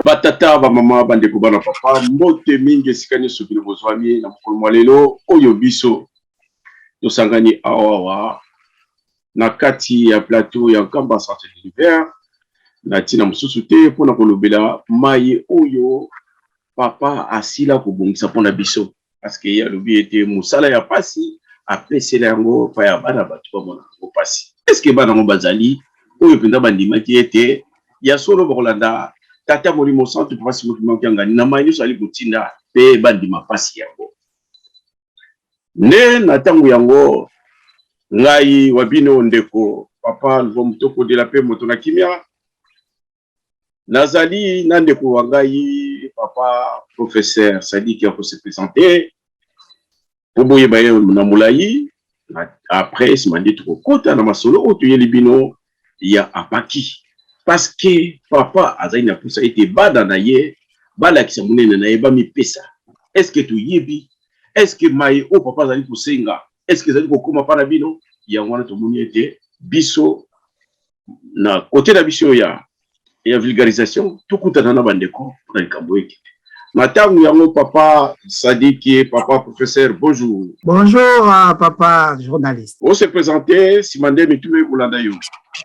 Batata ba mama bandeko bana papa mbote mingi sikani sokili bozwami na mokolo mwalelo oyo biso tosangani awa na kati ya plateau ya Nkamba Centre de l'Univers na tina mosusu te mpona kolobela mai oyo papa asila kobongisa mpona biso parce que ya lobi ete musala ya pasi apesela yango pa ya bana bato bamona yango pasi est-ce que bana ngo bazali oyo mpenza bandimaki ete ya solo bakolanda tata molimo centre papa simokimo kiangani na mai nyonso ali kotinda mpe bandima pasi yango nde na ntango yango ngai wabino ndeko papa luvo mutoko de la pe moto na kimia nazali na ndeko wa ngai papa professeur Sadiki ako se présenter po boyeba ye na molai après simandi tokokota na masolo oyo toyeli bino ya apaki parce que papa azali na pusa ete bada na ye balakisa monene na ye bamipesa est-ce que toyebi est-ce que mai o papa azali kosenga est-ce que ezali kokoma mpa na bino yango wana tomoni ete biso na kote na biso ya vulgarisation tokutana na bandeko na likambo eke na ntango yango papa Sadiki papa professeur bonjour. Bonjour papa journaliste. On se présenter simande mitume kolanda yo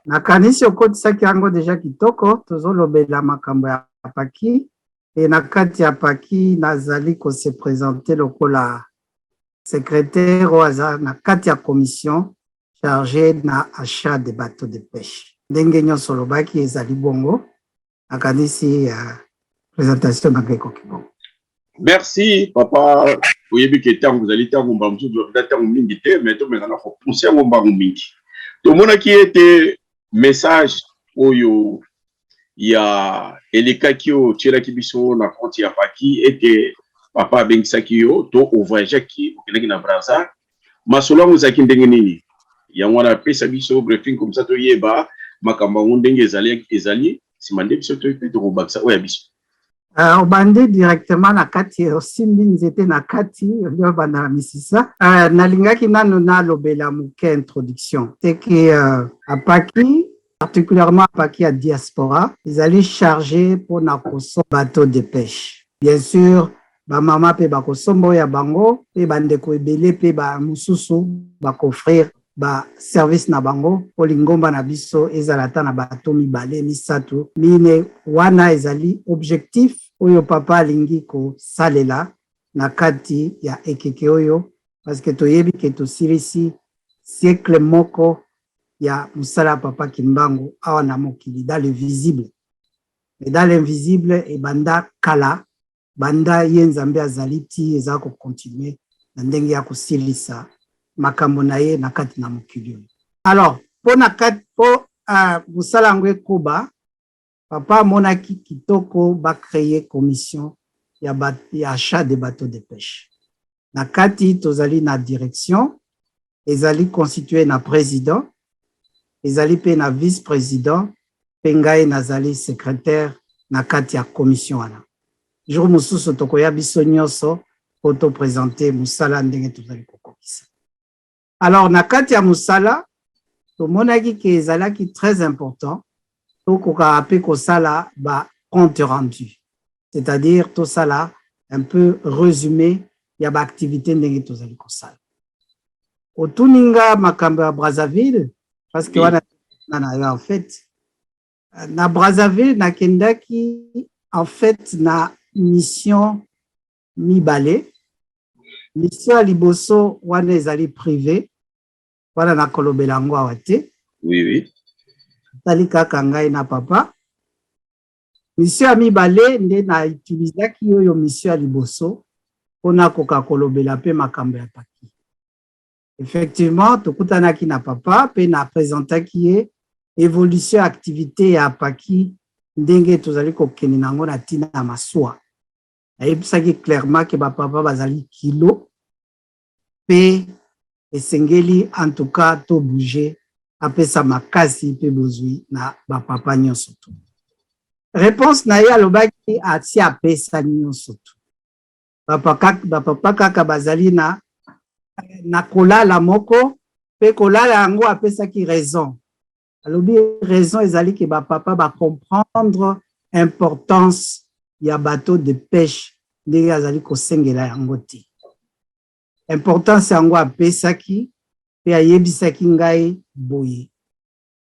nakanisi okotisaki yango deja kitoko tozolobela makambo ya paki e na kati ya paki nazali kose présenter lokola secrétaire oaza na kati ya commission chargée na achat de bateaux de pêche ndenge nyonso lobaki ezali bongo nakanisi ya présentation na ngeko kibongo. Merci papa oyebi ke tango zali tango mbamzu do tango mingi te mais to mena ko pousser ngo mbangu mingi to mona ki ete message oyo ya elikaki o tshela ki biso na compte ya paki ete papa bengisaki yo to voyage ki okeleki na Brazza masolo ngo zaki ndenge nini yango na pesa biso briefing comme ça to yeba makambo ngo ndenge ezali simande biso to pe to baksa oya biso. Obande directement na kati osimbi nzete na kati yo bana misisa nalingaki nano na lobela muke introduction teke apaki particulièrement apaki à diaspora ils allaient charger pour na koso bateau de pêche bien sûr ba mama pe ba kosombo ya bango pe bandeko ebele pe ba mususu ba kofrire ba service na bango olingomba na biso ezalata na bato mibale misato mine wana ezali objectif oyo papa alingi ko salela na kati ya ekeke oyo parce que toyebi ke tosilisi siècle moko ya musala papa Kimbangu awa na mokili dans le visible mais dans l'invisible e banda kala banda ye nzambe azaliti eza ko continuer na ndenge ya kosilisa makambo na ye na kati na mokili. Alors po na kati po musala ngwe kuba papa monaki kitoko ba créer commission ya achat de bateaux de pêche na kati tozali na direction ezali constitué na président ezali pe na vice-président pe ngai nazali secrétaire na kati ya commission wana jour mususu tokoya biso nyonso po to présenter musala ndenge tozali kokokisa. Alors na kati ya musala tomonaki ke ezalaki très important tokoka pe kosala ba compte rendu c'est-à-dire tout ça là un peu résumé ya ba activité ndenge tozali kosala otuninga makambo ya Brazzaville parce que wana na en fait na Brazzaville na kendaki en fait na mission mibale mission liboso wana ezali privé wana na kolobela ngo awate oui tali kaka ngai na papa mission mibale nde na utilizaki oyo mission liboso pona koka kolobela pe makambo ya paki. Effectivement tokutanaki na papa pe na présentaki ye évolution activité ya paki ndenge tozali kokeni nango na tina ya maswa ayebisaki clairement ke bapapa bazali kilo pe esengeli en tout cas to bouger apesa makasi pe bozwi na bapapa nyonso tu. Réponse na ye alobaki ati apesa nyonso tu bapapa kaka bazali na kolala moko pe kolala yango apesaki raison alobi raison ezali ke bapapa ba comprendre importance ya bateau de pêche ndenge azali kosengela yango te. Importance yango apesaki pe ayebisaki ngai boye.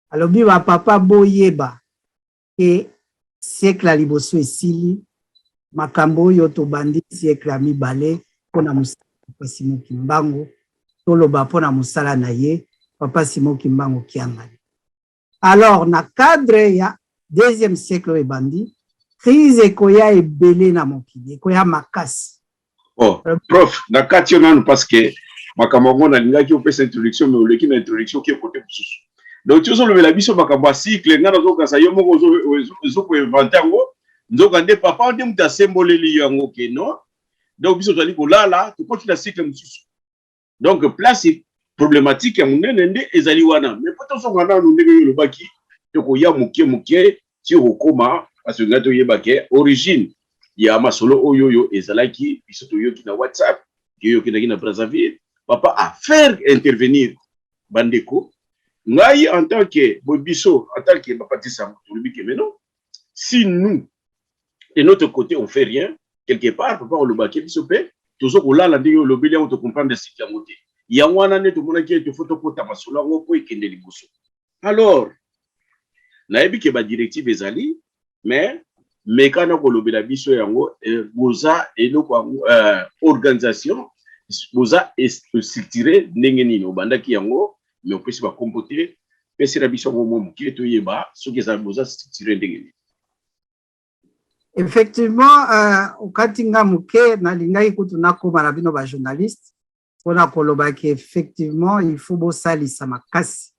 Alobi ba papa boyeba ke siècle ya liboso esili makambo oyo tobandi siècle ya mibale mpona mosala Papa Simon Kimbangu toloba mpona mosala na ye Papa Simon Kimbangu Kiangani. Alors na cadre ya deuxième siècle ebandi crise ekoya ebele na mokili ekoya makasi. Oh, prof, na kati nanu parce que makambo ngo na lingaki opesa introduction mais oleki na introduction ki côté mosusu. Donc tu zo le biso makambo cycle ngana zo kasa yo moko zo ko inventer ngo nzoka nde papa ndi muta semboleli yango ke non. Donc biso tali ko lala to continue cycle mosusu. Donc place problématique ya munene nde ezali wana mais poto so ngana ndenge yo le baki to ko ya muke ti okoma parce que ngato yebake origine ya masolo oyo ezalaki biso to yoki na WhatsApp yoki na Brazzaville papa a faire intervenir bandeko ngai en tant que bobiso en tant que papa tisa tulubi ke mais non si nous de notre côté on fait rien quelque part papa on le baké biso pe tozo ko lala ndenge lo belia on te comprendre ce qui a monté ya wana ne to mona ki to photo pota masolo ngo ko ikende liboso. Alors na ebi ke ba directive ezali mais mekana kolobela biso yango boza eloko organisation boza structuré ndenge nini obandaki yango mais opesi ba compoter pesi na biso ngo momuke to yeba soki za boza structuré ndenge nini. Effectivement okatinga muke na lingai kutu nakoma na bino ba journaliste pona koloba ki effectivement il faut bosalisa makasi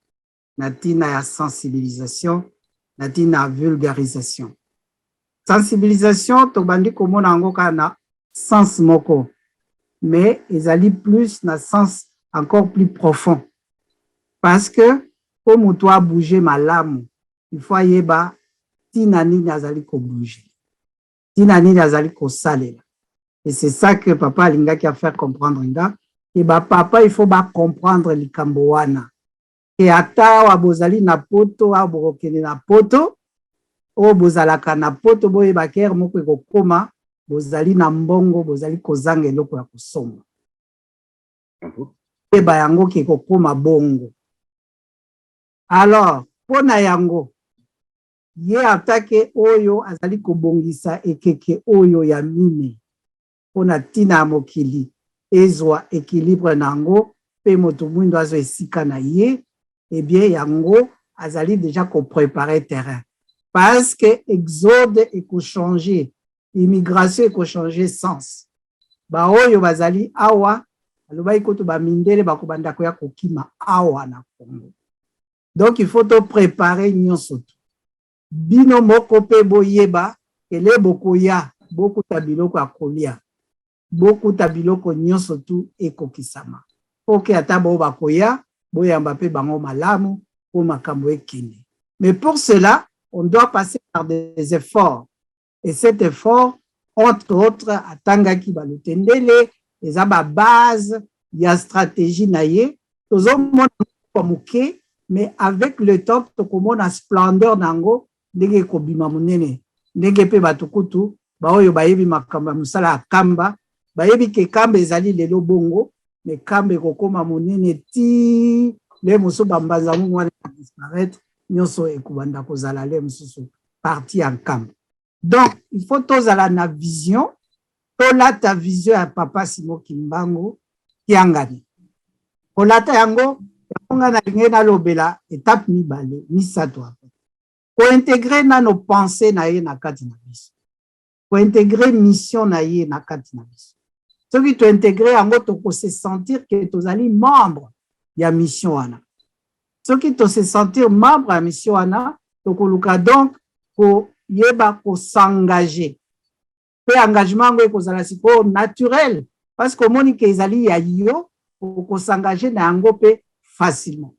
na tina ya sensibilisation na tina ya vulgarisation. Sensibilisation tobandi komona yango kana sens moko mais ezali plus na sens encore plus profond parce que pour mutu a bouger malamu il faut yeba tina nini azali ko bouger tina nini azali ko salela et c'est ça que papa alingaki a faire comprendre nga et ba papa il faut ba comprendre likambo wana et ata wa bozali na poto wa borokene na poto o bozalaka na poto boye bakere moko ekokoma bozali na mbongo bozali kozanga eloko ya kosomba eba yango ke kokoma bongo. Alors pona yango ye atake oyo azali kobongisa ekeke oyo ya mine pona tina ya mokili ezwa équilibre nango pe moto mwindo azo esika na ye eh bien yango azali déjà ko préparer terrain. Parce que exode eko changer, immigration eko changer sens. Ba oyo bazali awa, aloba ikoto ba mindele bako bandako ya kokima awa na Congo. Donc il faut te préparer nyonso. Bino moko pe boyeba, ele boko ya, boku tabiloko akolia. Boku tabiloko nyonso tu eko kisama. Oke atabo bakoya, boyamba pe bango malamu, po makambo ekine. Mais pour cela, on doit passer par des efforts. Et cet effort, entre autres, atanga ki balutendele, les aba base, il y a stratégie naye, tozo mona komuke, mais avec le temps, tokomo na splendeur nango, ndenge ko bima munene, ndenge pe batukutu, ba oyo bayebi makamba musala akamba, bayebi ke kamba ezali lelo bongo, mais kamba kokoma munene ti, le muso bambaza mungu wana disparaître, nyonso ekubanda kozala le mususu parti en camp. Donc il faut tozala na vision, tola ta vision ya Papa Simon Kimbangu Kiangani. Kolata yango yango na lingena lobela étape mibale misato hapo. Ko intégrer na nos pensées na ye na kati na biso. Ko intégrer mission na ye na kati na biso. Soki to intégrer yango to ko se sentir que tozali membre ya mission wana. Ce qui te se sentir membre à mission wana, tokoluka donc ko yeba ko s'engager. Pe engagement ngo ekozala siko naturel parce que moni ke ezali ya yo ko s'engager na yango pe facilement.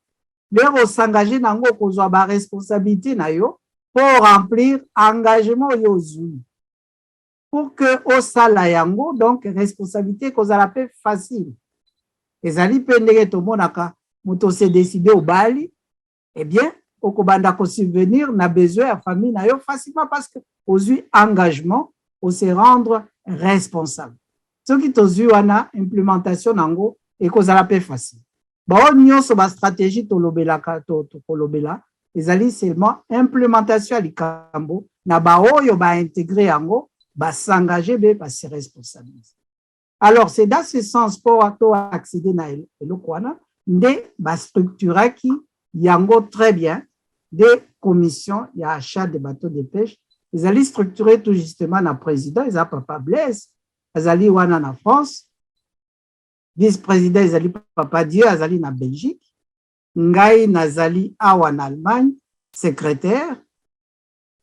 Le s'engager na yango kozwa ba responsabilité na yo pour remplir engagement yo zui. Pour que o sala yango donc responsabilité kozala pe facile. Ezali pe ndenge to monaka moto se décider au Bali, eh bien, au Kobanda ko subvenir n'a besoin à famille na yo facilement parce que aux engagement, pour se rendre responsable. Ce qui tozui wana implémentation nango et kozala pe facile. Ba nyonso ba stratégie to lobela to kolobela ezali seulement implémentation likambo na ba oyo ba intégrer yango ba s'engager be ba se responsabiliser. Alors c'est dans ce sens pour accéder na eloko wana nde ba structurer qui yango très bien des commissions ya achat de bateaux de pêche. Ils allaient structurer tout justement na président, ils a Papa Blaise, ils allaient wana na France, vice-président, ils allaient Papa Dieu, ils allaient na Belgique, ngai nazali awa en Allemagne, secrétaire,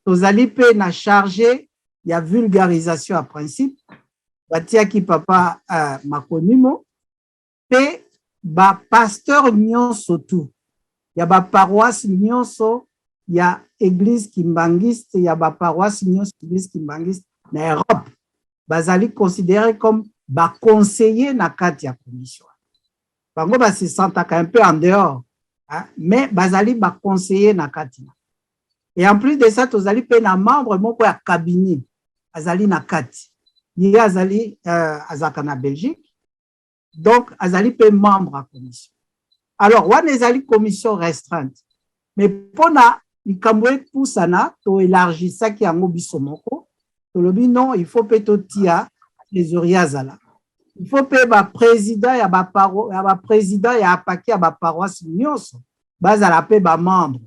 ils allaient pe na chargé, il y a vulgarisation à principe, batia ki papa makonimo, pe ba pasteur nyonso tout, il y a ba paroisse nyonso, il y a église kimbangiste, il y a ba paroisse nyonso église kimbangiste na Europe, bazali considéré comme ba conseiller na kati ya commission. Bango ba se sentaka un peu en dehors, hein, mais bazali ba conseiller na kati. Et en plus de ça, tozali pe na membre moko ya cabinet, azali na kati. Ye azali azaka na Belgique, donc azali pe membre à commission. Alors, wana ezali commission restreinte, mais pona likambo epusana to élargissaki yango biso moko, tolobi non, il faut pe totia trésorier azala. Il faut pe ba président ya ba président ya apaki ya ba paroisse nyonso, bazala pe ba membre.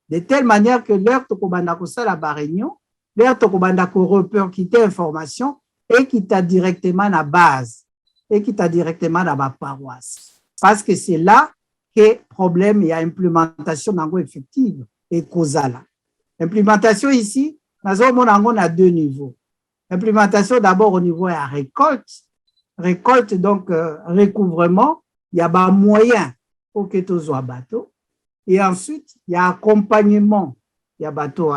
De telle manière que l'heure tokobanda kosala ba réunion, l'heure tokobanda ko repercuter information et qui t'a directement na base et qui t'a directement na ba paroisse. Parce que c'est là que problème, il y a implémentation nango effective et causale. Implémentation ici, nous avons deux niveaux. Implémentation d'abord au niveau de la récolte. Récolte, donc recouvrement, il y a des moyens pour que tu sois bateau. Et ensuite, il y a accompagnement, il y a bateau.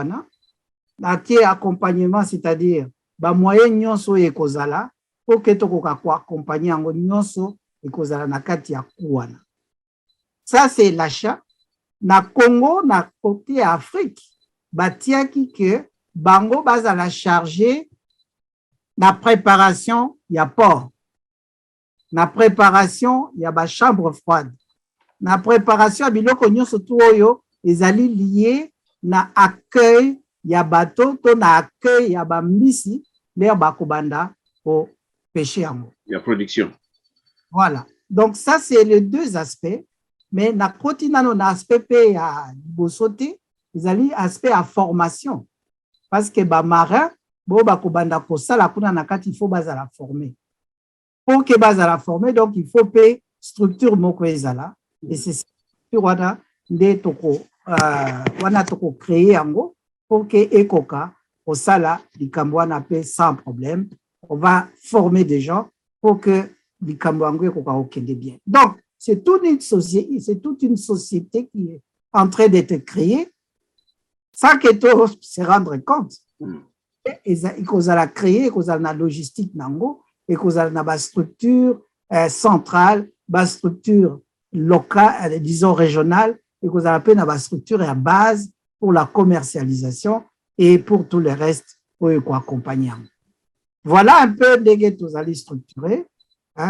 Accompagnement, c'est-à-dire des moyens nyonso et causala pour que tu sois accompagné en nyonso et causala na kati ya kuana. Ça, c'est l'achat. Na Congo, na côté Afrique, batiaki que bango bazala chargé la préparation, il y a port. La préparation, il y a ba chambre froide. La préparation, biloko nyonso tu oyo, ezali lié na accueil, il y a bateau, to na accueil, il y a ba misi, l'air bakobanda au pêcher en il y a production. Voilà. Donc, ça, c'est les deux aspects. Mais na kotina no na aspect à bosoté, ils allaient aspect à formation. Parce que ba marin, bo ba kobanda ko sala kuna na kati, il faut bazala former. Pour que bazala former, donc il faut payer structure moko ezala. Et c'est structure wana nde toko wana toko créer ango pour que ekoka au sala likambo wana pe sans problème. On va former des gens pour que likambo ango ekoka okende bien. Donc c'est toute une société qui est en train d'être créée sans que tu se rendre compte. Et qu'on a créé, qu'on a la logistique nango, et qu'on a la structure centrale, la structure locale, disons régionale, et qu'on a la structure à base pour la commercialisation et pour tout le reste pour accompagner. Voilà un peu des que vous allez structurer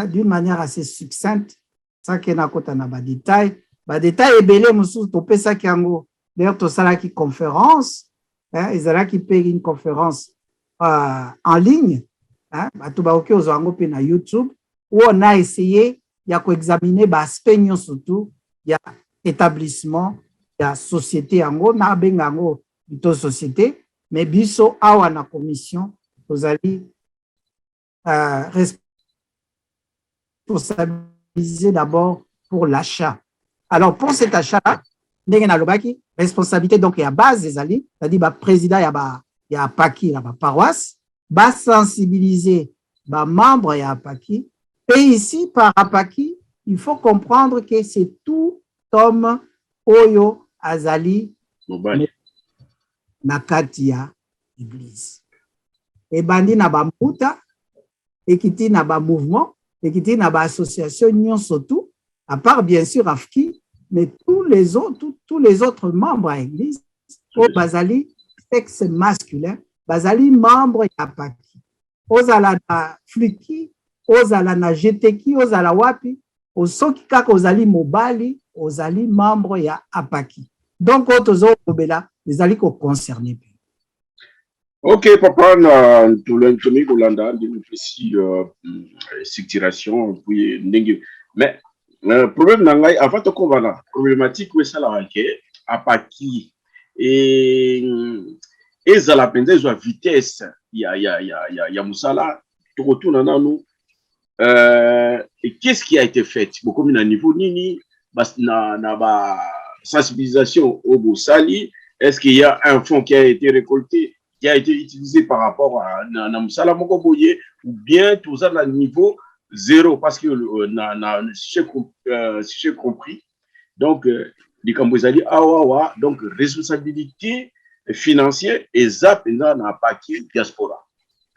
d'une manière assez succincte. Ça qui est na kota na ba détail et belé musu to pesa kiango d'ailleurs to sala qui conférence ezala qui paye une conférence en ligne batu ba oké ozango pe na YouTube où on a essayé ya ko examiner ba aspect surtout il y a établissement il y a société yango na bengango plutôt société mais biso awa na commission vous allez responsabiliser d'abord pour l'achat. Alors, pour cet achat-là, responsabilité, donc, il y a base des alliés, c'est-à-dire, bah, président, il y a Paki, il y a paroisse, bah, sensibiliser, bah, membre, il y a Paki. Et ici, par Paki, il faut comprendre que c'est tout homme, Oyo, Azali, Nakatia, Église. Et bandi na ba mbuta, et qui na ba mouvement, et qui na ba association nyonso tout, à part bien sûr Afki, mais tous les autres membres à l'église, au Bazali, sexe masculin, Bazali membre ya Paki. ozala na fliki, ozala na jeteki, ozala wapi, osoki kaka ozali mobali, ozali membre ya apaki. Donc, otozo obela, ezali ko concerné. Ok, papa, na tolentoni kolanda ndenge pesi structuration puis ndenge. Mais problème na ngai avant tokobana problématique ou ça la ke apaki et ezala penza ezwa vitesse ya musala tokotuna nanu et qu'est-ce qui a été fait beaucoup na niveau nini na ba sensibilisation au Bosali, est-ce qu'il y a un fonds qui a été récolté, qui a été utilisé par rapport à Namusala Mokoboye, ou bien tout ça à niveau zéro, parce que si j'ai compris, donc les Cambodgiens awawa, donc responsabilité financière et zap dans un paquet diaspora.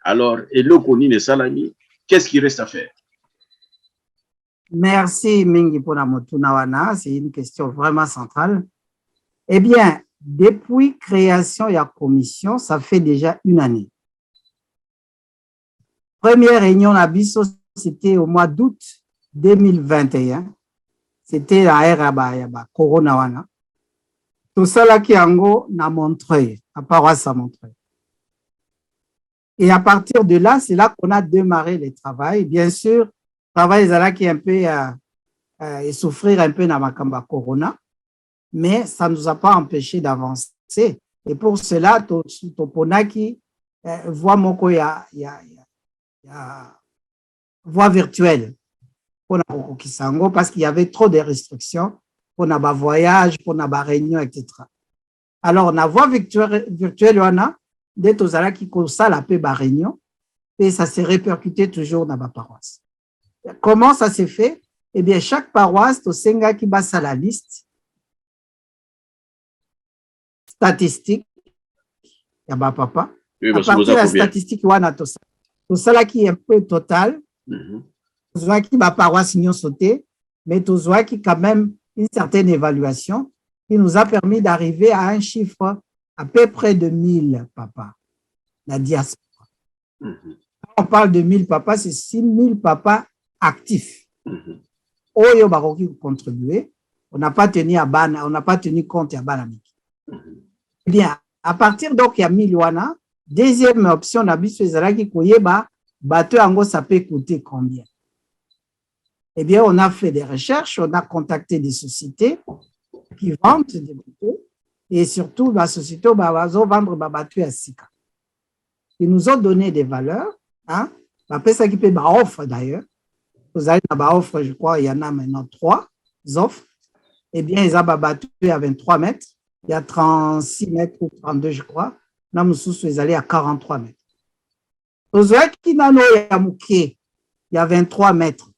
Alors, et le Koni de Salami, qu'est-ce qui reste à faire? Merci Mingi pour la Motunawana, c'est une question vraiment centrale. Eh bien, depuis création de la commission, ça fait déjà une année. Première réunion à Bisso, c'était au mois d'août 2021. C'était la ère Corona. Tout ça là qui en a montré, à paroisse à Montreuil. Et à partir de là, c'est là qu'on a démarré le travail. Bien sûr, le travail là qui est un peu et souffrir un peu dans Makamba Corona, mais ça ne nous a pas empêché d'avancer. Et pour cela, Toponaki voit moko ya voie virtuelle pour la Kisango parce qu'il y avait trop de restrictions pour nos voyages, pour nos réunions, etc. Alors, on a voie virtuelle, on a des tozala qui comme ça la paix réunion et ça s'est répercuté toujours dans ma paroisse. Comment ça s'est fait? Eh bien, chaque paroisse, au Senga qui basa la liste statistique, ya ba papa. Oui, à partir de la statistique, wana to ça qui est un peu total. Tozoa qui ba paroisse n'y sauté, mais tozoa qui quand même une certaine évaluation qui nous a permis d'arriver à un chiffre à peu près de 1000 papas, la diaspora. Quand on parle de 1000 papas, c'est 6000 papas actifs. Oyo baroki contribuer, on n'a pas tenu à Bana, on n'a pas tenu compte à Banamiki. Bien, à partir donc il y a 1000 wana, deuxième option na biso ezalaki koyeba bateau ango ça peut coûter combien. Eh bien, on a fait des recherches, on a contacté des sociétés qui vendent des bateaux et surtout la société va vendre des bateaux à Sika. Ils nous ont donné des valeurs, hein, après ça qui peut offre d'ailleurs. Vous avez une offre, je crois, il y en a maintenant 3 offres. Eh bien, ils ont battu à 23 mètres. Il y a 36 mètres ou 32, je crois. Là, ils allaient à 43 mètres. Vous avez qui il y a 23 mètres.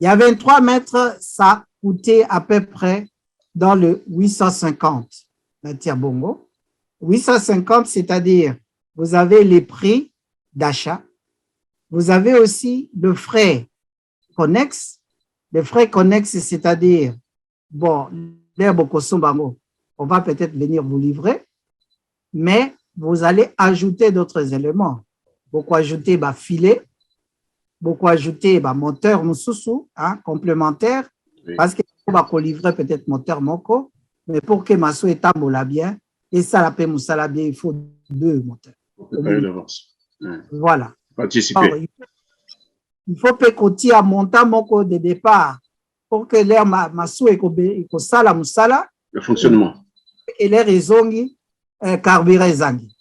Il y a 23 mètres, ça coûtait à peu près dans le 850 matière bongo. 850, c'est-à-dire, vous avez les prix d'achat. Vous avez aussi le frais connexe. Le frais connexe, c'est-à-dire, bon, on va peut-être venir vous livrer, mais vous allez ajouter d'autres éléments. Beaucoup ajouter filet, beaucoup ajouter moteur mususu, hein, complémentaire, oui. Parce que va livrer peut-être moteur moko, mais pour que ma souhait tambola bien, et ça la paix moussala bien, il faut 2 moteurs. Voilà. Participer. Il faut pécoter à montant moko de départ pour que l'air ma souhait ko sala moussala. Le fonctionnement. Et l'air izongi carburé zangi.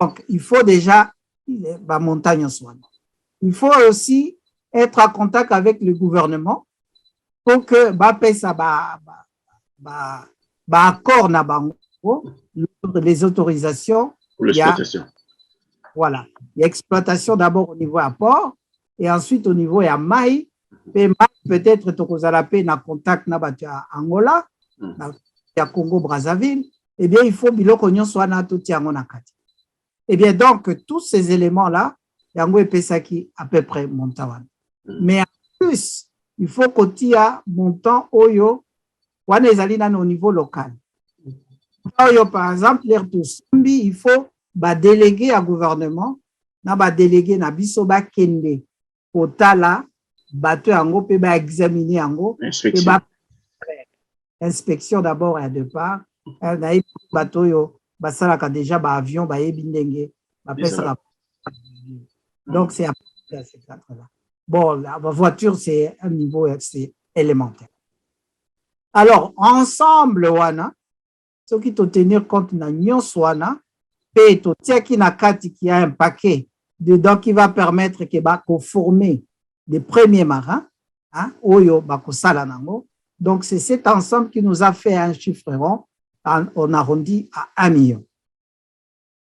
Donc il faut déjà la montagne soin. Il faut aussi être en contact avec le gouvernement pour que accord na bango les autorisations pour l'exploitation. Voilà, il y a exploitation d'abord au niveau apport et ensuite au niveau ya mai peut-être tokozalape na contact na batia Angola ya Congo Brazzaville. Eh bien il faut biloko nyonso wana to tiango na kati. Eh bien donc tous ces éléments là yango epesaki à peu près montant. Mais en plus il faut kotia montant oyo wana ezali na au niveau local. Oyo par exemple l'air tout il faut déléguer à gouvernement na ba délégué na biso ba kende kotala bato yango pe ba examiner yango pe ba inspection d'abord et de part na bato yo basalaka déjà ba avion ba yebi ndenge ba pesa. Donc c'est à ces quatre-là. Bon, la voiture c'est un niveau c'est élémentaire. Alors ensemble wana ce qui te tenir compte na nyonso wana pe to tiaki na kati qui a un paquet dedans qui va permettre que ba ko former des premiers marins, hein, oyo ba ko sala nango. Donc c'est cet ensemble qui nous a fait un chiffre rond, on arrondit à 1 million.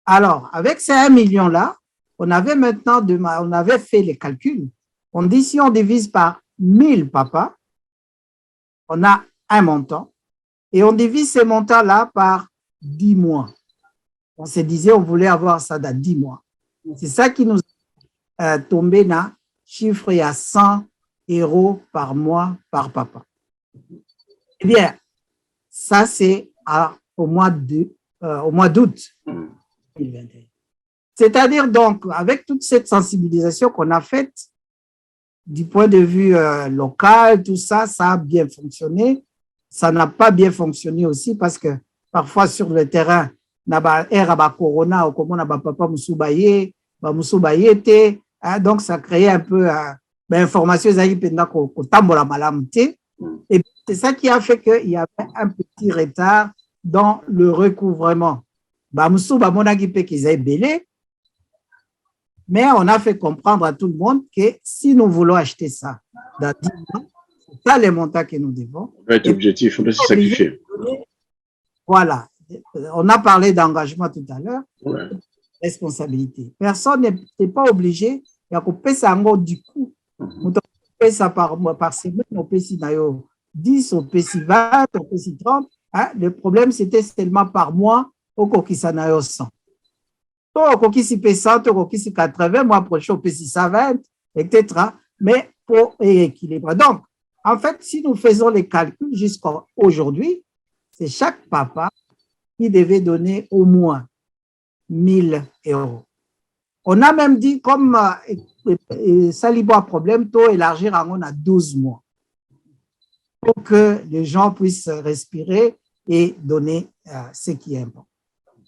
Alors avec ces 1 million là, on avait maintenant on avait fait les calculs. On dit si on divise par 1000 papas, on a un montant et on divise ces montants là par 10 mois. On se disait on voulait avoir ça dans 10 mois. C'est ça qui nous a tombé dans chiffre à 100 € par mois par papa. Eh bien, ça c'est au mois d'août 2021. C'est-à-dire donc, avec toute cette sensibilisation qu'on a faite, du point de vue local, tout ça, ça a bien fonctionné. Ça n'a pas bien fonctionné aussi parce que parfois sur le terrain, corona ou comme on a papa Moussoubaye, donc ça créait un peu l'information et c'est ça qui a fait qu'il y avait un petit retard dans le recouvrement. Mais on a fait comprendre à tout le monde que si nous voulons acheter ça dans 10 mois, c'est ça les montants que nous devons. Ça va être objectif, on doit se sacrifier. Voilà. On a parlé d'engagement tout à l'heure. Ouais. Responsabilité. Personne n'est pas obligé. Il y a qu'on paie ça du coup. On paie ça par semaine, on paie si 10, on paie si 20, on paie si 30. Hein? Le problème, c'était seulement par mois au Kokisanayo 100. Toi, au Kokisi paie 100, au Kokisi 80, mois prochain, on paie si 120, etc. Mais pour équilibrer. Donc, en fait, si nous faisons les calculs jusqu'à aujourd'hui, c'est chaque papa qui devait donner au moins 1000 €. On a même dit, comme ça n'y a pas de problème, tout élargir à 12 mois pour que les gens puissent respirer et donner ce qui est important.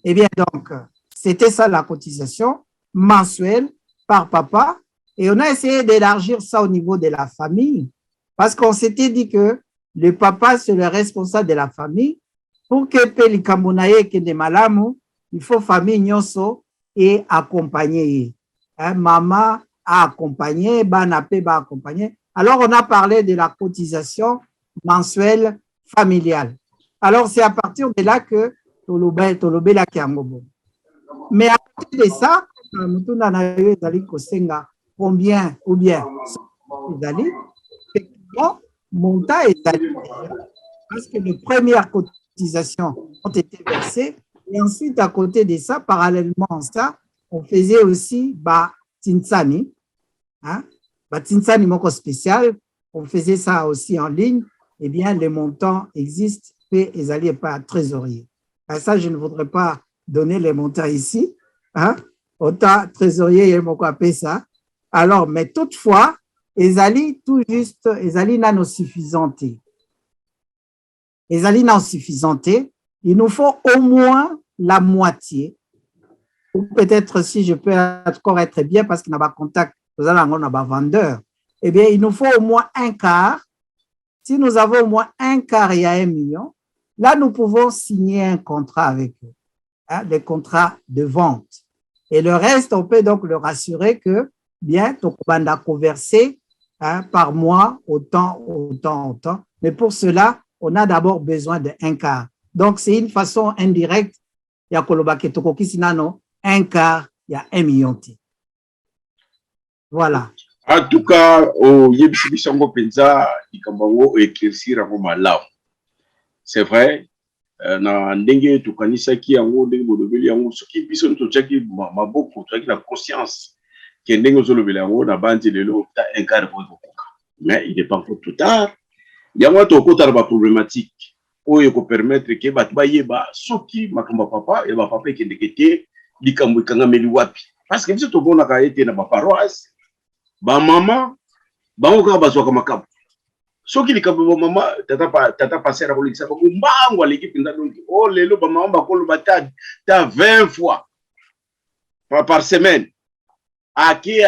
Eh bien, donc, c'était ça la cotisation mensuelle par papa. Et on a essayé d'élargir ça au niveau de la famille parce qu'on s'était dit que le papa, c'est le responsable de la famille. Pour que Peli Kambunaye que des malamu, il faut famille nyonso et accompagner. Hein, maman a accompagné, Banapé va accompagner. Alors, on a parlé de la cotisation mensuelle familiale. Alors, c'est à partir de là que Tolobé la Kiangobo. Mais à côté de ça, combien ou bien montant est parce que les premières cotisations ont été versées et ensuite à côté de ça, parallèlement à ça, on faisait aussi Tinsani, hein, Tinsani moko spécial, on faisait ça aussi en ligne. Eh bien, les montants existent et ils n'allaient pas à trésorier. À ça, je ne voudrais pas donner les montants ici. Hein? Autant trésorier, il m'a appelé ça. Alors, mais toutefois, ils allaient tout juste, ils allaient non suffisantes. Ils allaient non suffisantes. Il nous faut au moins la moitié. Ou peut-être si je peux encore être bien parce qu'il n'y a pas de contact, nous allons avoir vendeur. Eh bien, il nous faut au moins un quart. Si nous avons au moins un quart, il y a 1 million. Là, nous pouvons signer un contrat avec eux, hein, des contrats de vente. Et le reste, on peut donc leur assurer que, bien, on va converser par mois, autant. Mais pour cela, on a d'abord besoin d'un quart. Donc, c'est une façon indirecte. Il y a un quart, il y a 1 million. Voilà. En tout cas, au Yébisibisango Penza, il y a éclaircir à Malaw. C'est vrai, na ndenge tukanisaki yango ndenge bolobeli yango soki biso ntotiaki maboko toyaki na conscience ke ndenge ozolobela yango na bandi lelo ta un quart bokoka. Mais il n'est pas encore tout tard. Yango tokota na problématique oyo ko permettre ke bato bayeba soki makambo papa et ba papa ekendeke te likambo ekangameli wapi. parce que biso tomonaka ete na baparoise bamama bango kaka bazwaka makambo soki likambo bamama tata paster akolekisa bango mbango aleki mpenza donki o lelo bamama bakoloba ta 20 fois par semaine ake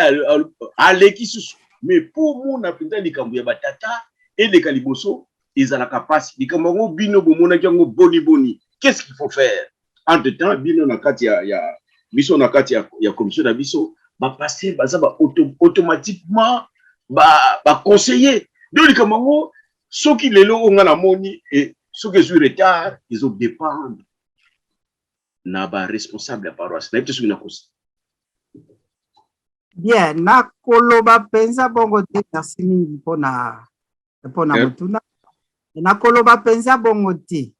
aleki susu mais pour mona mpenza likambo ya batata eleka liboso ezalaka pasi likambo yango bino bomonaki yango boni qu'est-ce qu'il faut faire entre temps bino na kati ya biso na kati ya commission na biso bapase baza automatiquement conseiller donc likambo yango soki lelo onga na moni et soki ezwi retard ezodépendre na baresponsable ya paroisse na yebi te soki nakosi bien nakoloba mpenza bongo te merci mingi mpona motuna nakoloba mpenza bongo te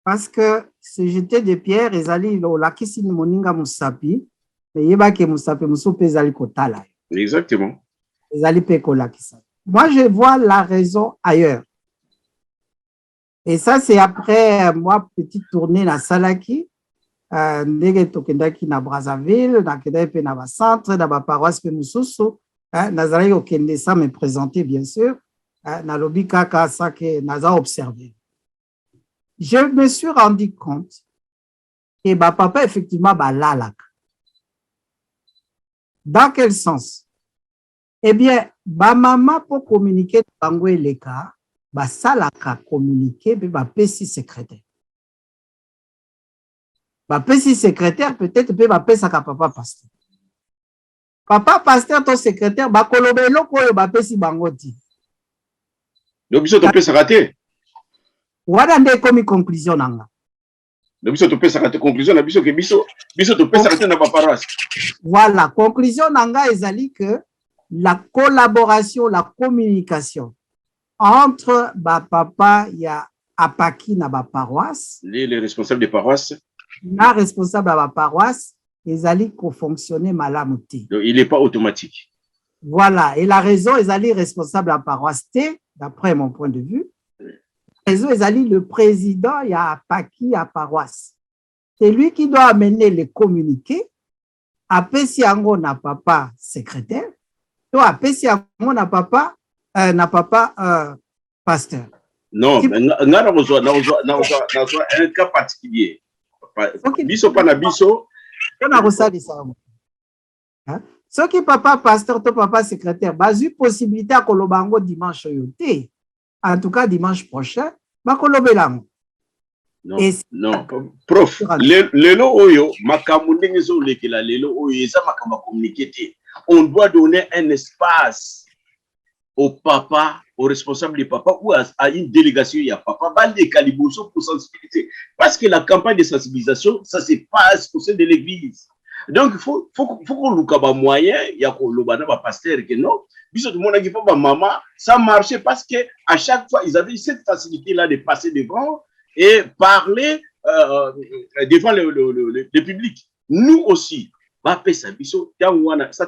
parce que se jeter de pierre ezali olakisi moninga mosapi me yebaki mosapi mosusu mpe ezali kotala exactement ezali mpe kolakisa. Moi je vois la raison ailleurs et ça c'est après moi petite tournée na salaki ndenge tokendaki na Brazzaville nakendaki mpe na bacentre na baparoisse mpe mosusu nazalaki kokende ça me présenter bien sûr nalobi kaka sake naza observé. Je me suis rendu compte que papa effectivement balalaka. Dans quel sens? Eh bien, maman pour communiquer bango eleka basalaka communiquer pe bapesi secrétaire. Bapesi secrétaire peut-être pe bapesaka papa pasteur. Papa pasteur to secrétaire bakoloba eloko oyo bapesi bango ti. Donc biso topesaka te. Wana nde komi conclusion nanga. Donc biso topesaka te conclusion na biso ke biso topesaka te na baparoisse. Voilà, conclusion nanga ezali que la collaboration, la communication entre papa ya apaki na paroisse, les responsables des paroisses, na responsable de paroisse, ezali ko fonctionner malamu te. Donc il n'est pas automatique. Voilà, et la raison ezali responsable de paroisse te, d'après mon point de vue. La raison ezali le président ya apaki ya paroisse. C'est lui qui doit amener les communiqués. Apesi yango na papa secrétaire. To apesi yango na papa pasteur. Non, na un cas particulier. Biso pa na biso. On ressali ça. Ce qui papa pasteur to papa secrétaire, bazu possibilité à kolobango dimanche yote. En tout cas dimanche prochain, ba kolobelango. Non, non, prof, lelo oyo makambo ndenge zo lekela lelo oyo eza makambo communiquer te. On doit donner un espace au papa, au responsable du papa ou à une délégation, il y a papa, bande caliboso pour sensibiliser. Parce que la campagne de sensibilisation, ça se passe au sein de l'église. Donc, il faut qu'on loue un moyen, il y a un pasteur que non. Tout le monde a dit, maman, ça marchait parce que à chaque fois, ils avaient cette facilité-là de passer devant et parler devant le public. Nous aussi, ça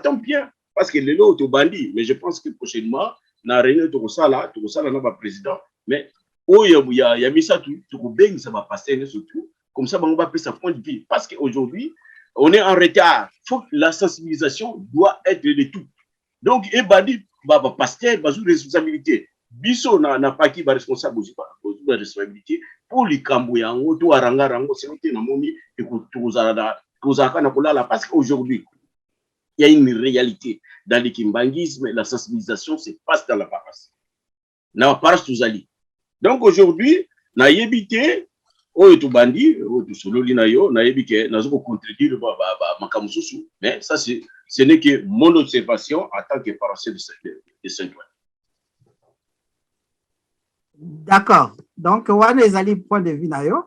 tombe bien. Parce que les lots sont bandits, mais je pense que prochainement, na réunion tout ça là na président, mais oh il y a mis ça tout bien ça va passer surtout comme ça on va passer sa point de vue parce qu'aujourd'hui on est en retard. Faut que la sensibilisation doit être de tout. Donc et bandi pasteur bazou responsabilité. Biso na pas qui va responsable aussi pas responsabilité pour les kamboyango to aranga rango c'est na moni et tout ça na parce qu'aujourd'hui il y a une réalité. Dans le kimbangisme, la sensibilisation se passe dans la paroisse. Dans la paroisse, tous allés. Donc aujourd'hui, na yebite, tout bandi, tout solo linayo, na yebike, na zoko contredire makamususu. Mais ça, ce n'est que mon observation en tant que paroissien de Saint-Ouen. D'accord. Donc, on les allés point de vue nayo,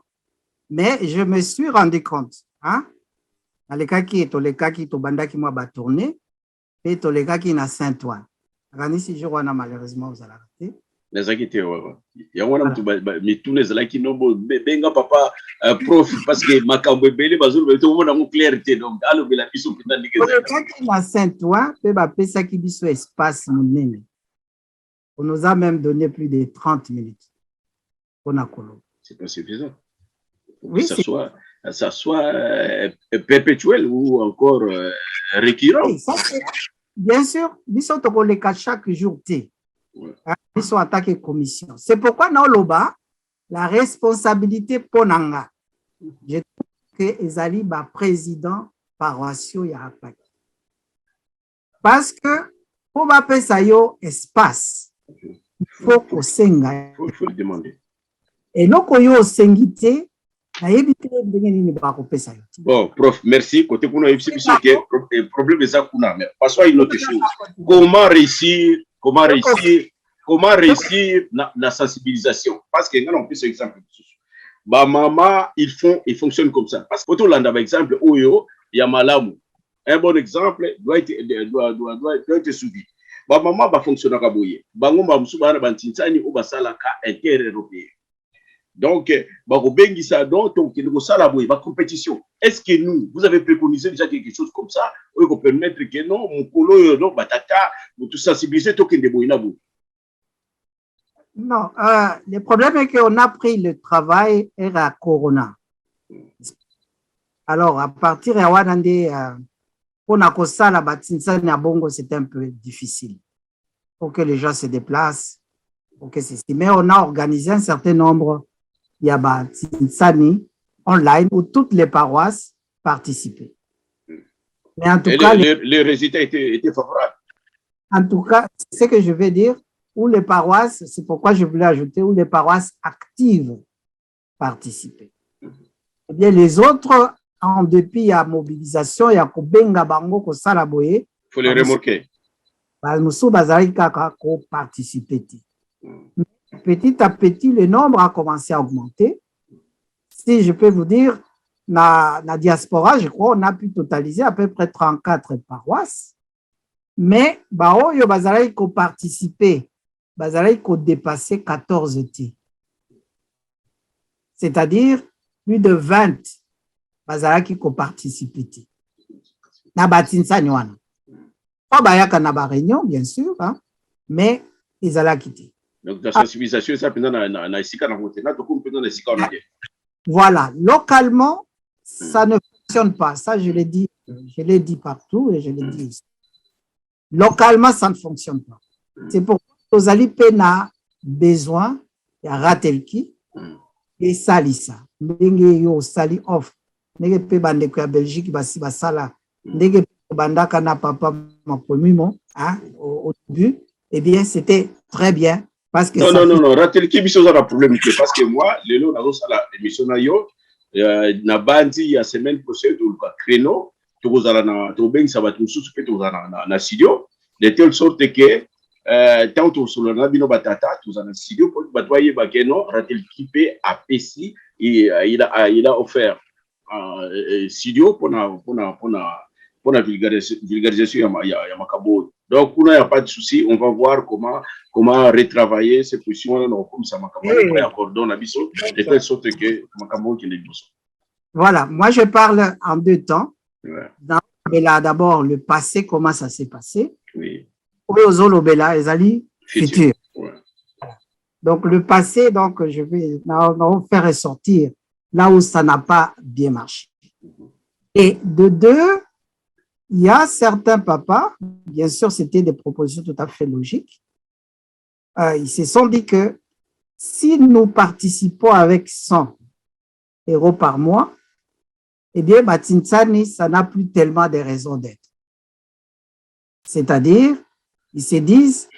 mais je me suis rendu compte, hein? Dans le cas qui est le cas qui banda qui m'a tourné et le cas qui na Saint-Ouen. Rani si je vois malheureusement vous allez rater. Les inquiétés il y a un mais tous les là qui n'ont benga papa prof parce que makambo belé bazulu tout le monde a une clarité donc allo bela biso peut dire le cas qui na Saint-Ouen peut ba pesa qui biso espace monene. On nous a même donné plus de 30 minutes. On a colo. C'est pas suffisant. Oui, ça soit perpétuel ou encore récurrent. Oui, ça, bien sûr, ils sont les cas chaque jour. Ils sont attaqués commission. C'est pourquoi dans l'OBA, la responsabilité pour Nanga, je trouve que Ezali est président paroissial ya Apaki. Parce que pour appeler ça yo espace, il faut qu'on s'engage. Il faut le demander. Et non qu'on yo s'engite, bon, prof, merci. Côté pour nous, le problème est ça. Mais passons à une autre chose. Comment réussir la sensibilisation? Parce que nous, on peut ce exemple. Bah, maman, ils fonctionnent comme ça. Parce que pour tout le monde, par exemple, Oyo, il y a Malamu. Un bon exemple doit être suivi. Bah, maman va fonctionner comme ça. Bah, on va moussouba na tintsani ou basalaka inter-européen. Donc, la compétition. Est-ce que nous, vous avez préconisé déjà quelque chose comme ça, pour permettre que non, mon colo, non, batata, vous tout sensibiliser, tout non, le problème est qu'on a pris le travail et la corona. Alors, à partir de Wadande, pour Nakosa, la Batinsa, Bongo, c'est un peu difficile. Pour que les gens se déplacent, mais on a organisé un certain nombre. Il y a Batintsani online où toutes les paroisses participaient. Mais en tout cas, les résultats étaient favorables. En tout cas, c'est ce que je vais dire, où les paroisses, c'est pourquoi je voulais ajouter, où les paroisses actives participaient. Eh bien, les autres, en dépit à mobilisation, il y a Kobenga Bango, Kosalaboye. Il faut les remorquer. Moussou Bazarika participer. Petit à petit, le nombre a commencé à augmenter. Si je peux vous dire, la diaspora, je crois, on a pu totaliser à peu près 34 paroisses. Mais, Baoyo Bazaraï ko participé, Bazaraï ko dépassé 14 T. C'est-à-dire plus de 20 Bazaraï ko participé. Na batinsa nywana. Pas bayaka na ba réunion, bien sûr, hein, mais ils allaient quitter. Donc, la sensibilisation, ça, voilà, localement, ça ne fonctionne pas. Ça, je l'ai dit partout et je l'ai dit aussi. Localement, ça ne fonctionne pas. C'est pourquoi vous allez pena besoin de ratelki et salisa. Ndenge yo sali off. Ndenge pe bande ko ya Belgique basi basala. Ndenge bandaka na papa makomimo, hein, au début, eh bien, c'était très bien. Parce que non, ratelki biso za problème parce que moi, lelo na sala émission na yo, na bandi ya semaine prochaine ou le créneau, to zala na to beng ça va tout sous pe to zala na studio. De telle sorte que tant que sur le bino batata tous en studio pour batoyer bakeno ratel kipé a PC et il a offert studio pour la vulgarisation ya makabo. Donc il n'y a pas de souci, on va voir comment retravailler ces positions là comme ça makabo après accordon na biso de telle sorte que makabo qui les biso. Voilà, moi je parle en deux temps. Ouais. D'abord le passé, comment ça s'est passé. Oui. Futur. Ouais. Donc le passé, donc je vais faire ressortir là où ça n'a pas bien marché. Et de deux, il y a certains papas, bien sûr c'était des propositions tout à fait logiques, ils se sont dit que si nous participons avec 100 € par mois, eh bien Batintsani, ça n'a plus tellement de raisons d'être. C'est-à-dire, ils se disent,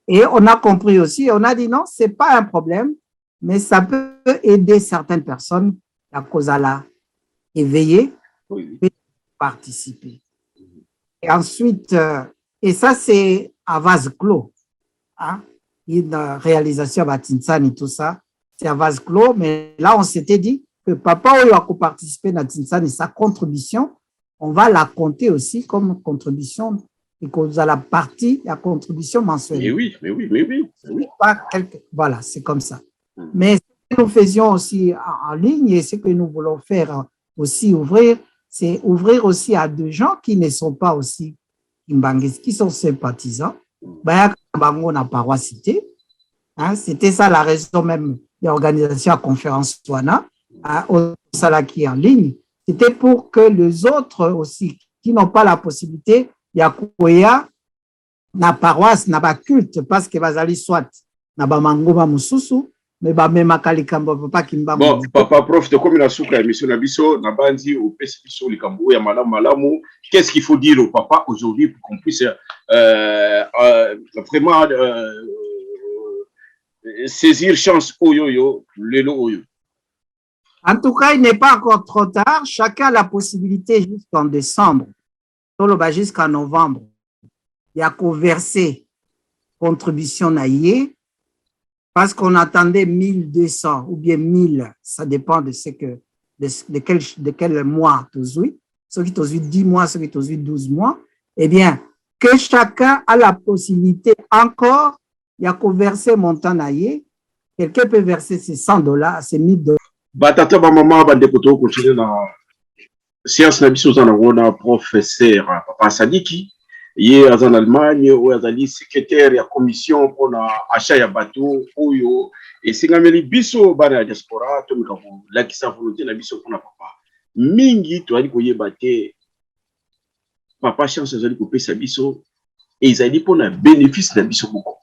et on a compris aussi, on a dit non, ce n'est pas un problème, mais ça peut aider certaines personnes à cause à la éveiller et participer. Et ensuite, et ça c'est à vase clos, hein, une réalisation à Batintsani, tout ça, c'est à vase clos, mais là on s'était dit que papa a participé à Batintsani, sa contribution, on va la compter aussi comme contribution et qu'on a la partie, la contribution mensuelle. Mais oui. Voilà, c'est comme ça. Mais ce que nous faisions aussi en ligne et ce que nous voulons faire aussi c'est ouvrir aussi à des gens qui ne sont pas aussi Mbangis, qui sont sympathisants. Hein, c'était ça la raison même de l'organisation à conférence Touana, au Salaki en ligne, c'était pour que les autres aussi, qui n'ont pas la possibilité, il y a na paroisse, na ba culte, parce que bazali soit na ba mangoma mususu, mais ba mema kalikambo papa kimba. Bon, papa prof, de comme la souka émission na biso, na bandi au PSPSO likambo ya malamu, qu'est-ce qu'il faut dire au papa aujourd'hui pour qu'on puisse vraiment saisir chance oyo lelo oyo. En tout cas, il n'est pas encore trop tard. Chacun a la possibilité jusqu'en décembre, jusqu'en novembre. Il y a qu'au verser contribution naïe parce qu'on attendait 1200 ou bien 1000. Ça dépend de ce que, de quel mois tu as. Ceux qui ont 10 mois, ceux qui ont 12 mois. Eh bien, que chacun a la possibilité encore, il y a qu'au verser montant naïe. Quelqu'un peut verser ses $100, ses $1000. Batata ba maman ba ndekoto continuer na séance na biso na wona professeur papa Sadiki ye en Allemagne ou azali secrétaire ya commission pour na achat ya bateau oyo et singameli biso bana diaspora to mikavu la kisa volonté na biso pour na papa mingi to ali koyeba te papa chance azali ko pesa biso et izali pour na bénéfice na biso boko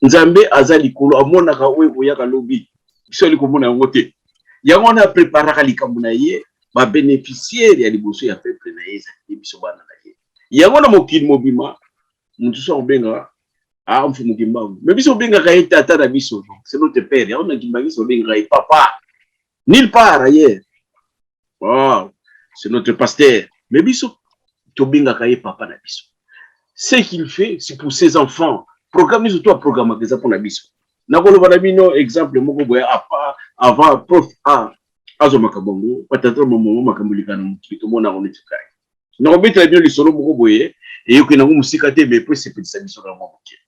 nzambe azali kolo amona ka oyo koyaka lobi soli komona yango te yango na préparaka likambo na ye ba bénéficiaire ya liboso ya peuple na ye ezali biso bana na ye yango na mokili mobima mutu so obenga mfu mokimbangu mais biso obengaka ye tata na biso c'est notre père yango na kimbangi so obenga ye papa nulle part ailleurs wow c'est notre pasteur mais biso tobengaka ye papa na biso ce qu'il fait c'est pour ses enfants programme surtout programme que ça pour na biso nakolo bana bino exemple moko boya avant prof azo makabongo patata momo makambulikana mukito mona on etika na obita bino lisolo moko boye et yokina ngo musika te mais c'est petit ça biso na moke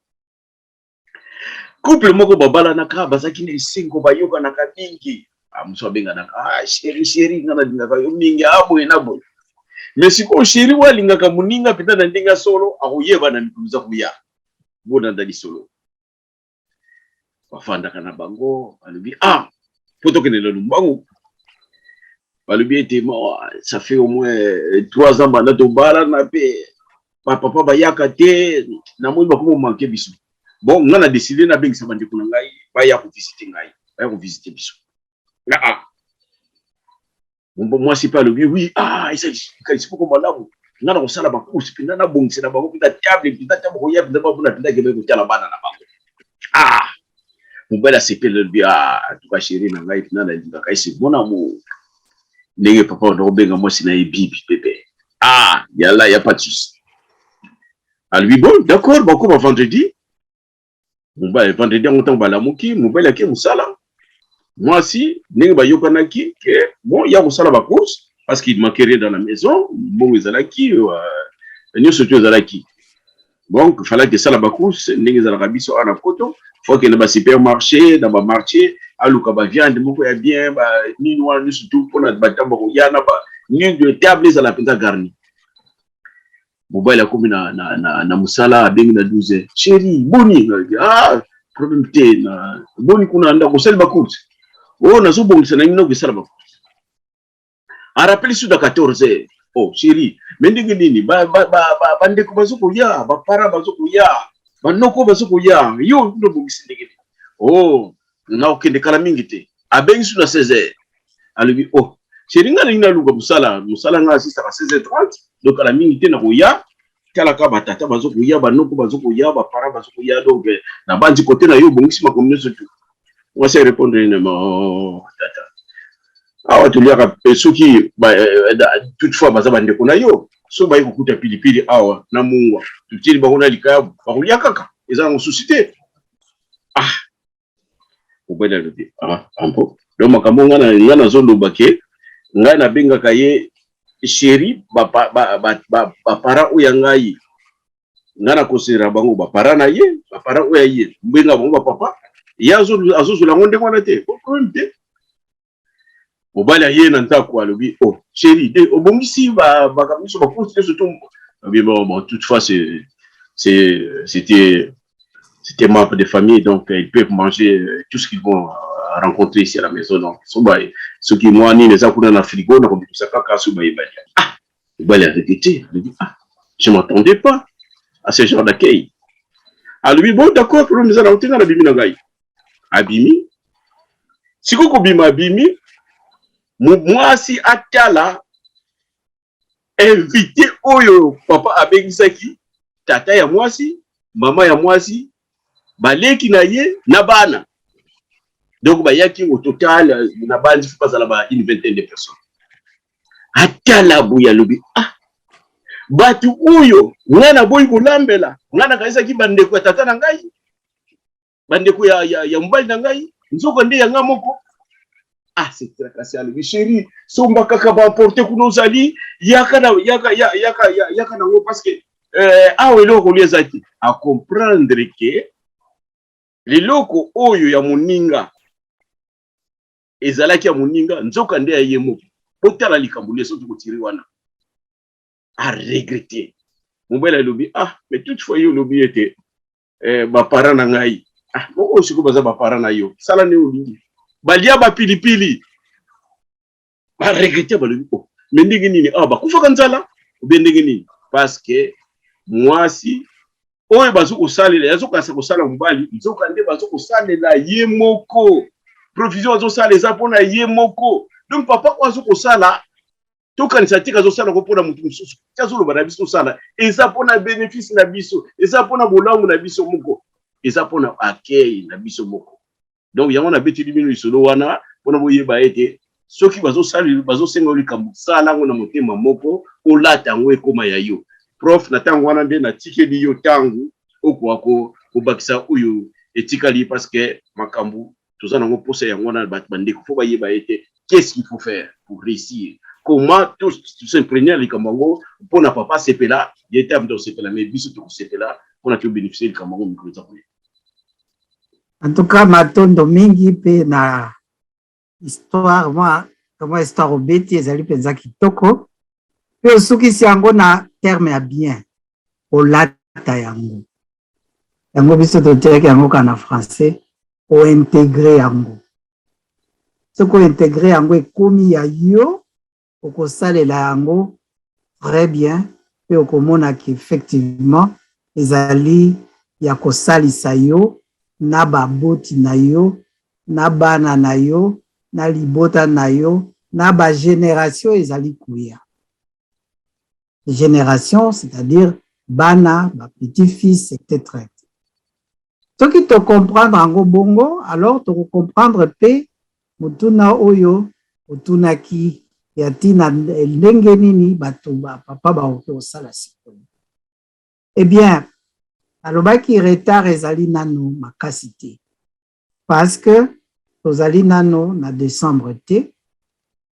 couple moko babala naka bazaki ne singo bayoka naka mingi muso benga naka chéri ngana dinga yo mingi abo na boye mais siko chéri walinga ka muninga pita na ndinga solo akuyeba na mikuza kuya bona ndali solo bafandaka na bango balobi poto kene le lumbangu balobi ete ça fait au moins 3 ans bana to bala na pe papa bayaka te na moi bakomo manquer biso bon ngana décider na bengisa bande kuna ngai baya ko visiter ngai baya ko visiter biso là bon moi c'est pas le oui il faut comme là ngana ko sala ba course pinda na bongisa na bango pinda table ko ya pinda ba buna pinda ke be ko tala bana na bango mobile asepele lobi en tout cas chéri na ngai tina na linga kai c'est mon amour ndenge papa ndo benga moi sina bibi bébé yalla y a pas de souci lui bon d'accord bon comme vendredi mobile vendredi on tang bala muki mobile ake musala moi si ndenge ba yokanaki que bon ya musala ba course parce qu'il manquait rien dans la maison bon ezalaki nyoso tu ezalaki donc il fallait que ça la ba course ndenge ezalaka biso ana koto faut que dans le supermarché, dans le marché, à l'ouka viande, moko ya bien, ni noir, ni surtout pour notre bâtiment, il y a ni de table à la pinta garnie. Mobile a comme na musala, ben na 12. Chérie, boni, problème té, boni kuna anda ko sel bakut. Na so bon c'est na ngino ko sel bakut. A rappel sous de 14h. Oh chérie, mais ndenge nini bande ko bazoko ya, ba para bazoko ya. Banoko bazoko ya yo ndo bongisi ndenge na okende kala mingi te abengi sur 16h alubi chéri nga na luka musala nga assista à 16h30 donc kala mingi te na koya tala ka batata bazoko ya banoko bazoko ya ba para bazoko ya donc na bandi côté na yo bongisi makomne surtout on va se répondre non tata tu lui a soki toutefois baza bande ko na yo so bayi kukuta pilipili na mungwa tutili bakona likabu bakulia kaka eza ngo suscité obela lobi ampo do makambo ngana zondo bake ngana benga kaye chéri ba para oya ngai ngana kosera bango ba para na ye ba para oya ye mbenga bango ba papa yazo la ngonde ngwana te problème te obala ye na ntako alobi chéri de obongisi ba kamiso ba course surtout mais bon toutefois c'était membre de famille donc ils peuvent manger tout ce qu'ils vont rencontrer ici à la maison donc ce qui moi ni les akuna na frigo na kombi ça kaka su ba ibali. Ah, ibali a répété, il dit ah, je m'attendais pas à ce genre d'accueil. Ah lui bon d'accord, pour nous allons tenir la bimi na gai. Abimi. Siko ko bima abimi, moi si atala invité oyo papa abengisaki tata ya mwasi, mama ya mwasi, baleki na ye na bana. Donc bayaki au total na bandi faut pas là une vingtaine de personnes. Atala buya lobi ah batu oyo ngana boy kulambela ngana kaisa ki bande ko tata na ngai bande ko ya mbali na ngai nzoko ndi ya ngamoko. Ah c'est très cassé le chéri somba kaka ba porter kuno zali yaka na ngo parce que ah oui loko liezaki à comprendre que les loko oyo ya muninga ezalaki ya muninga nzoka nde ya yemo otala likambule so tukotiri wana a regretter mobile lobi ah mais toutefois yo lobi était ba parents na ngai ah moko siko baza ba parents na yo sala ne olingi balia ba pilipili ba regretter ba lobi oh mais ndenge nini ah ba kufa kanzala ndenge nini parce que mwasi oyo bazo kosalela yazo kasa kosala mbali nzoka nde bazo kosalela yemoko provision zo sala eza pona ye moko donc papa ko azo ko sala to kanisa tika zo sala ko pona mutu mususu tazo lo bana biso sala eza pona bénéfice na biso eza pona bolamu na biso moko eza pona accueil na biso moko donc yango na beti bino isolo wana pona boyeba ete soki bazo sala bazo senga likambo sala ngo na motema moko olata ngo ekoma ya yo prof na tango wana nde na tikeli yo tangu okwako obakisa uyu etikali parce que makambu tout ça pour ça qu'est-ce qu'il faut faire pour réussir, comment tous s'imprégner les Camerounais pour ne pas passer là il était dans ce là mais bis tout c'était là pour ne bénéficier du Cameroun. En tout cas matondo mingi pe na histoire moi comment histoire obeti ezali penza kitoko pe soki si yango na terme ya bien olata yango biso to tek yango kana français ou intégrer yango. Ce qu'on intégrer yango ekomi ya yo oko salela yango très bien pe okomona ki effectivement ezali ya kosalisa yo na baboti na yo na bana na yo na libota na yo na ba génération ezali kuya. Génération c'est-à-dire bana ba petit-fils etc. Ce qui te comprendre en bongo, alors te comprendre pe mutuna oyo mutuna ki yatina ndenge nini bato ba papa ba oto sala sikoyo. Eh bien, alobaki retard ezali nano makasité parce que tozali nano na décembre té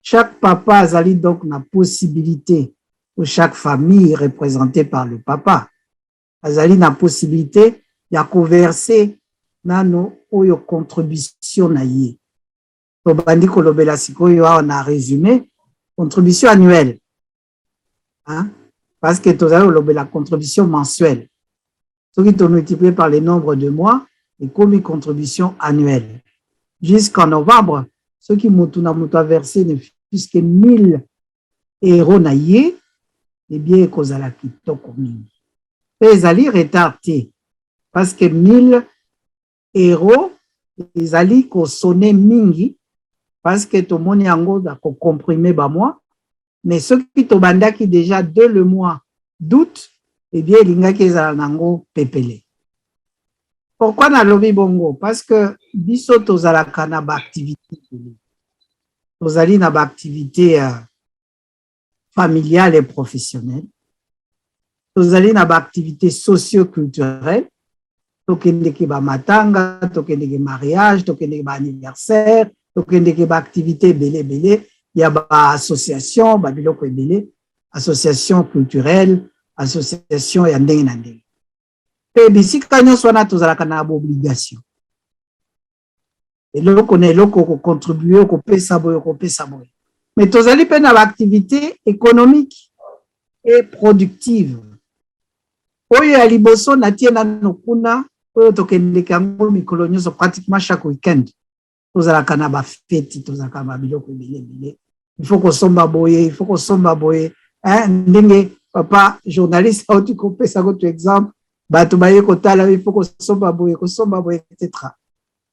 chaque papa azali donc na possibilité ou chaque famille représentée par le papa azali na possibilité ya converser nano oyo contribution na ye. To bandi kolobela sikoyo on a résumé contribution annuelle. Hein? Parce que tozali kolobela contribution mensuelle. Ce qui est multiplié par le nombre de mois et comme contribution annuelle. Jusqu'en novembre, ce qui mutuna mutu a versé ne plus que 1000 euros na ye, eh bien kozala kitoko mingi. Pe ezali retardé. Parce que 1000 euros, ils allaient sonner mingi, parce que tout le monde a comprimé ba mois, mais ceux qui te banda qui déjà dès le mois d'août, eh bien, ils ont pépélé. Pourquoi na lobby bongo? Parce que biso tozala kana ba activité, tozali na ba activité familiale et professionnelle, tozali na ba activité socio-culturelle. Tokendeke ba matanga, tokendeke mariage, tokendeke ba anniversaire, tokendeke ba activité belé, il y a ba association, ba biloko belé, association culturelle, association ya ndenge na ndenge. Pe bisika nyonso wana tozalaka na obligation. Eloko na eloko ko contribuer ko pesa boyo. Mais tozali pe na ba activité économique et productive. Oyo ya liboso na tie na nokuna oyo tokendeka ngo mikolo nyonso pratiquement chaque week-end tozalaka na bafeti, tozalaka na biloko ebele. Il faut kosomba boye, il faut kosomba boye. Ndenge papa journaliste auti kopesa ko exemple, bato baye kotala, il faut kosomba boye, etc.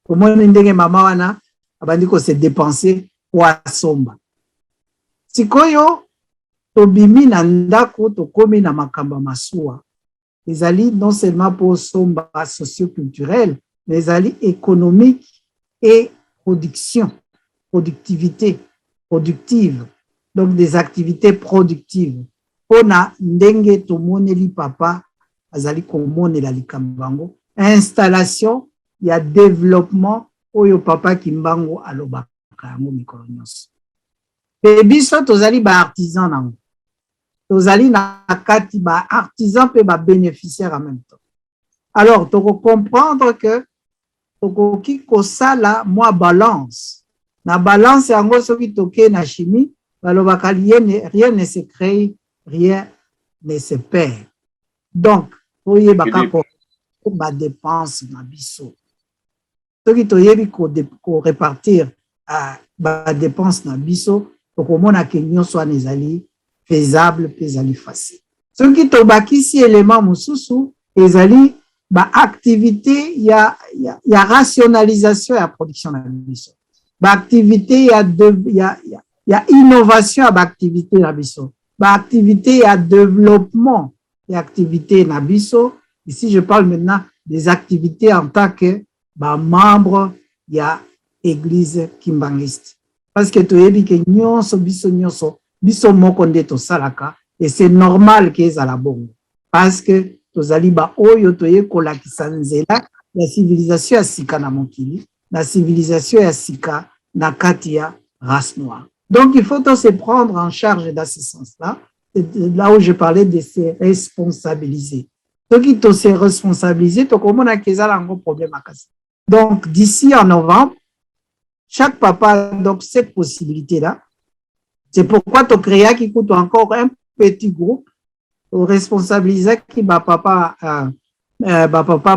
Komona ndenge mama wana abandi ko se dépenser kwa somba. Sikoyo tobimi na ndako tokomi na makamba masuwa. Ezali non seulement pour somba socio-culturel, mais ezali économique et productive. Donc des activités productives. Pona ndenge tomoneli papa azali komonela likambango. Installation, il y a développement oyo papa kimbango alobaka yango mikolo nyonso. Pe biso tozali ba artisan nango. Tozali na kati ba artisan pe ba bénéficiaire en même temps. Alors, tu comprendre que tokoki kosala moi balance. Na balance yango soki toke na chimie, balobaka rien ne se crée, rien ne se perd. Donc, oyebaka ko ba dépense na biso. Soki toyebi ko répartir ba dépense na biso, tokomona ke nyonso ezali faisable, ezali facile. Soki tobakisi élément mosusu, ezali ba activité, il y a rationalisation et la production de la mission. Ba activité, il y a innovation à ba activité na biso. Ba activité, il y a développement et activité na biso. Ici, je parle maintenant des activités en tant que ba membre, il y a église kimbangiste. Parce que toyebi ke nyonso biso moko nde to salaka, et c'est normal que ça la bongo. Parce que tozali ba oyo toye kolakisa nzela la civilisation ya sika na mokili, la civilisation ya sika na kati ya race noire. Donc il faut se prendre en charge dans ce sens-là. Là où je parlais de se responsabiliser. Donc il faut se responsabiliser, to komona kezala un gros problème à casser. Donc d'ici en novembre, chaque papa a donc cette possibilité-là. C'est pourquoi tu créas qui coûte encore un petit groupe responsabiliser qui ba papa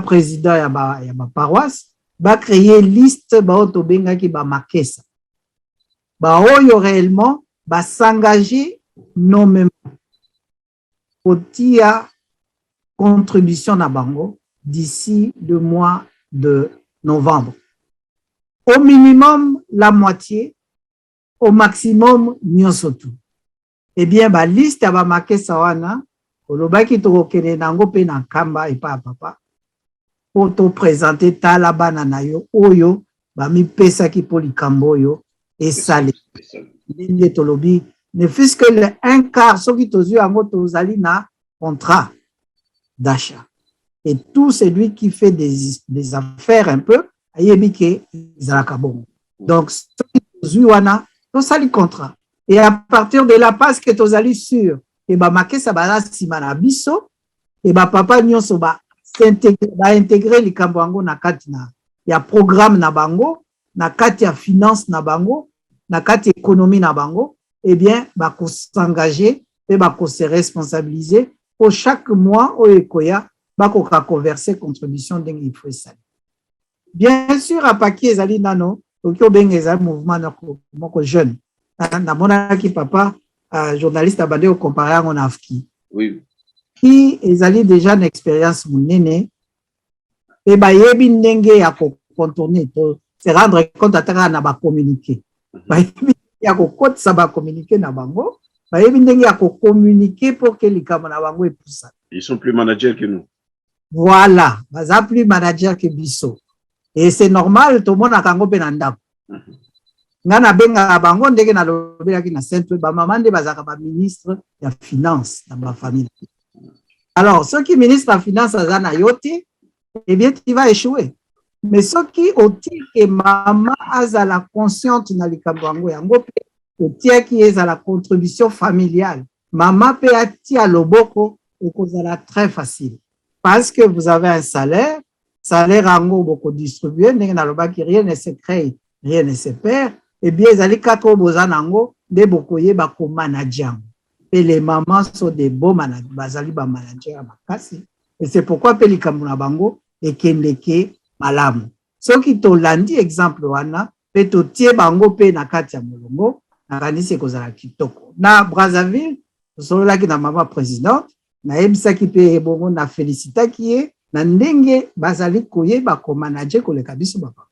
président ya ba paroisse va créer liste ba otobenga qui ba makesa ba oyo réellement va s'engager nommément potia contribution na bango d'ici le mois de novembre. Au minimum la moitié, au maximum nyonso tout. Eh bien ba liste ya ba makesa wana olobaki tokokende nango pe na nkamba epa papa po to présenter tala bana na yo oyo bamipesaki po likambo oyo esale ndenge tolobi ne fût-ce que le un quart soki tozwi yango tozali na contrat d'achat et tout celui qui fait des affaires un peu ayebi ke ezalaka bongo donc soki tozwi wana tosali contrat et à partir de là parce que tozali sûr et ba makesa ba sima na biso et ba papa nyonso ba intégrer likambo yango na kati na ya programme na bango na kati ya finance na bango na kati économie na bango eh bien ba ko s'engager et ba ko se responsabiliser pour chaque mois au ekoya ba ko ka converser contribution ndenge il faut ça. Bien sûr à paki ezali nano okyo benga ezali mouvement na moko jeune na mona ki papa journaliste abandé au comparé à mon afki. Oui. Qui ezali déjà une expérience monene et ba yebi ndenge ya ko contourner to se rendre compte ataka na ba communiquer. Ba yebi ya ko kotsa ba communiquer na bango, ba yebi ndenge ya ko communiquer pour que likama na bango epoussa. Ils sont plus managers que nous. Voilà, baza plus manager que biso. Et c'est normal tout le monde a kango pe na ndako. Ngana benga bango ndenge na lobelaki na centre ba maman de bazaka ba ministre ya finance dans ma famille. Alors ceux qui ministre la finance azana yote eh bien tu vas échouer. Mais ceux qui oti que maman azala consciente na likambo yango yango pe oti qui est à la contribution familiale. Maman pe ati a loboko ekozala très facile parce que vous avez un salaire yango boko distribuer ndenge na lobaki rien ne se crée, rien ne se perd. Eh bien, ils allaient quatre bozanango, des bokoye bako manager. Et les mamans sont des beaux managers, bazali ba manager makasi. Et c'est pourquoi peli kamuna bango et kendeke malamu. Ce qui to landi exemple wana, pe totie bango pe na kati ya molongo nakanisi ekozala kitoko. Na Brazzaville tosololaki na mama présidente nayebisaki pe bongo na félicitaki ye na ndenge bazali koyeba komanage koleka biso bapa.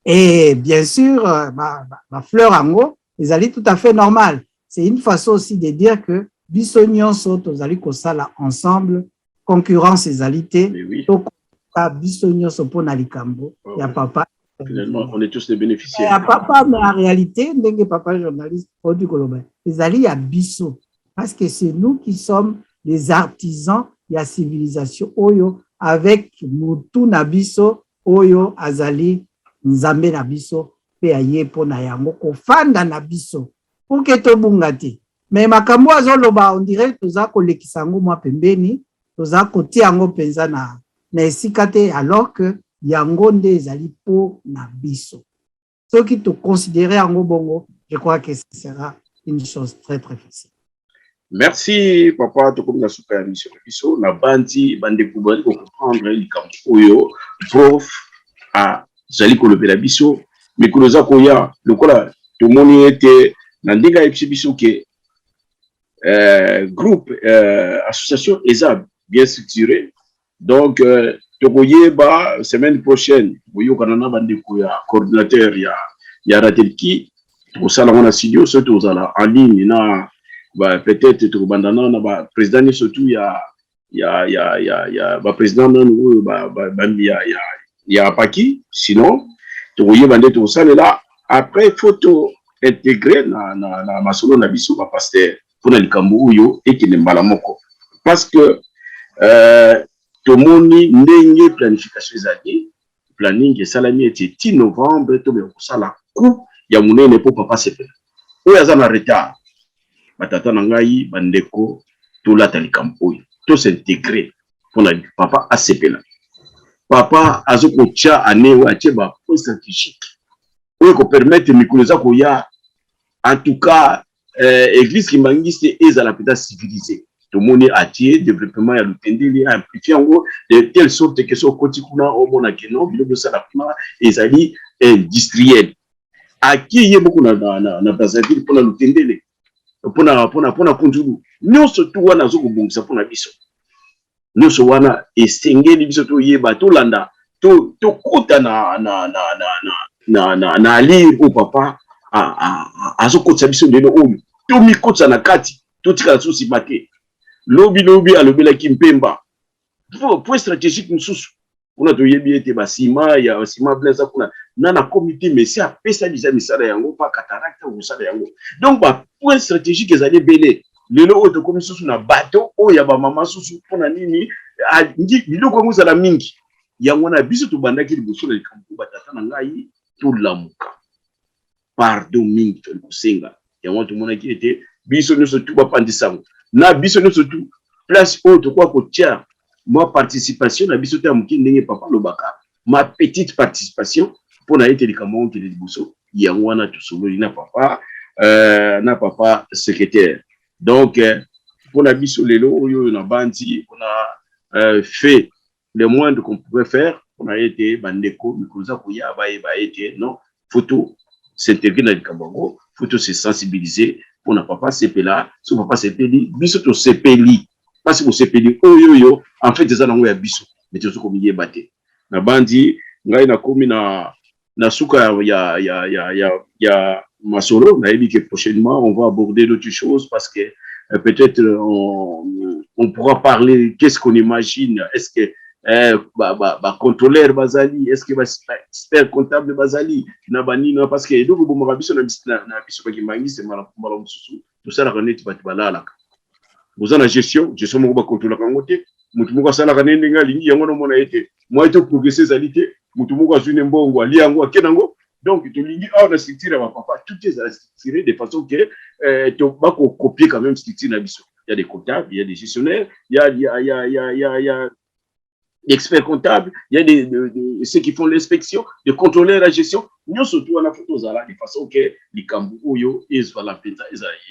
Et bien sûr, ma fleur ango, ils allaient tout à fait normal. C'est une façon aussi de dire que biso nyonso tozali kosala ensemble, concurrence égalité. Donc, biso nyonso pona likambo, ya papa. Finalement, on est tous les bénéficiaires. Ya papa, mais en réalité, ndenge papa journaliste, Odi Koloba, ils allaient ya biso. Parce que c'est nous qui sommes les artisans de la civilisation Oyo, avec Mutu Nabiso, Oyo, Azali, Nzambe Nabiso, pe aye po na yango, kofanda Nabiso, pour que to bungati. Mais makambo azoloba, on dirait, toza kolekisango mwa pembeni, toza koti yango penza na esikate, alors que yango nde ezali po Nabiso. Ce qui te considérait yango bongo, je crois que ce sera une chose très très facile. Merci, papa. Tu comme la super mission. Na bandi, bande kubali pour comprendre les camps. Prof, à Zali Kolobela biso, mais que nous avons le kola, tout le monde était dans des gars exhibition qui groupe, association ESAB bien structuré. Donc, tu vois, semaine prochaine, vous voyez qu'on a bande coordinateur, il y a Ratelki, pour ça, on a studio, surtout en ligne, bah, peut-être tout bandana na ba président surtout il y a ba président non il y a Paki sinon tu voyez bande tout ça là après photo intégrer na masolo na biso ba pasteur pour na likambo uyo et qui ne malamoko parce que tout moni ndenge planification ezali planning et salami était 10 novembre to be ça la coupe ya munene pour papa sepe oyo azana retard batata na ngai bandeko tolata likambo to s'intégrer pour la papa asepela papa azoko tia anewa atie ba point stratégique oyo ko permettre mikolo za koya en tout cas église kimangiste ezala peta civilisé to moni atie développement ya lutendeli amplifier ngo de telle sorte que so koti kuna o mona keno bilo sala kuna ezali industriel aki ye beaucoup na Brazzaville pour la lutendeli pona kunjulu nyonso tu wana zo kobongisa pona biso nyonso wana esengeli biso to yeba to landa to kota na ali o papa azo kotsa biso lelo oyo to mikotsa na kati to tika so sibate lobi alobela kimpemba point stratégique mususu kuna to yebi ete basima ya sima blaza kuna na comité mais c'est apesa déjà misala yango pa cataracte ou misala yango donc ba point stratégique ezali belé lelo oto comme susu na bateau o ya ba mama susu pona nini ngi biloko nguzala mingi yango na biso to bandaki liboso na likambo batata na ngai to lamuka pardon mingi to kusenga yango to mona ki ete biso nyonso tu ba pandisango na biso nyonso tu place oto kwa ko tia ma participation na biso ta muki ndenge papa lobaka ma petite participation pour na été likambo ki liboso yango wana to sololi na papa secrétaire donc pour la biso lelo oyo na bandi on a fait le moins qu'on pouvait faire on a été bandeko mikoza koya ba été non photo s'intégrer dans likambo photo se sensibiliser pour na papa sepela so papa sepeli biso to sepeli parce que sepeli oyo en fait ça nango ya biso mais to ko miye baté na bandi ngai na komi na suka ya masolo na yebi que prochainement on va aborder d'autres choses parce que peut-être on pourra parler qu'est-ce qu'on imagine est-ce que contrôleur bazali est-ce que expert comptable bazali na banina parce que donc bon mabiso na biso ba kimangi c'est mala mususu tout ça la renete batbalala vous en la gestion mo ba contrôler kangote mutu moko sala kanende ngali yango no mona ete moi to progresser zalité mutu moko azune mbongo ali yango akenango donc to lingi na structure ba papa tout est structuré de façon que to ba ko copier quand même structure na biso il y a des comptables il y a des gestionnaires il y a experts comptables il y a ceux qui font l'inspection de contrôler la gestion nous surtout on a photo zala de façon que likambu oyo ezwa la peta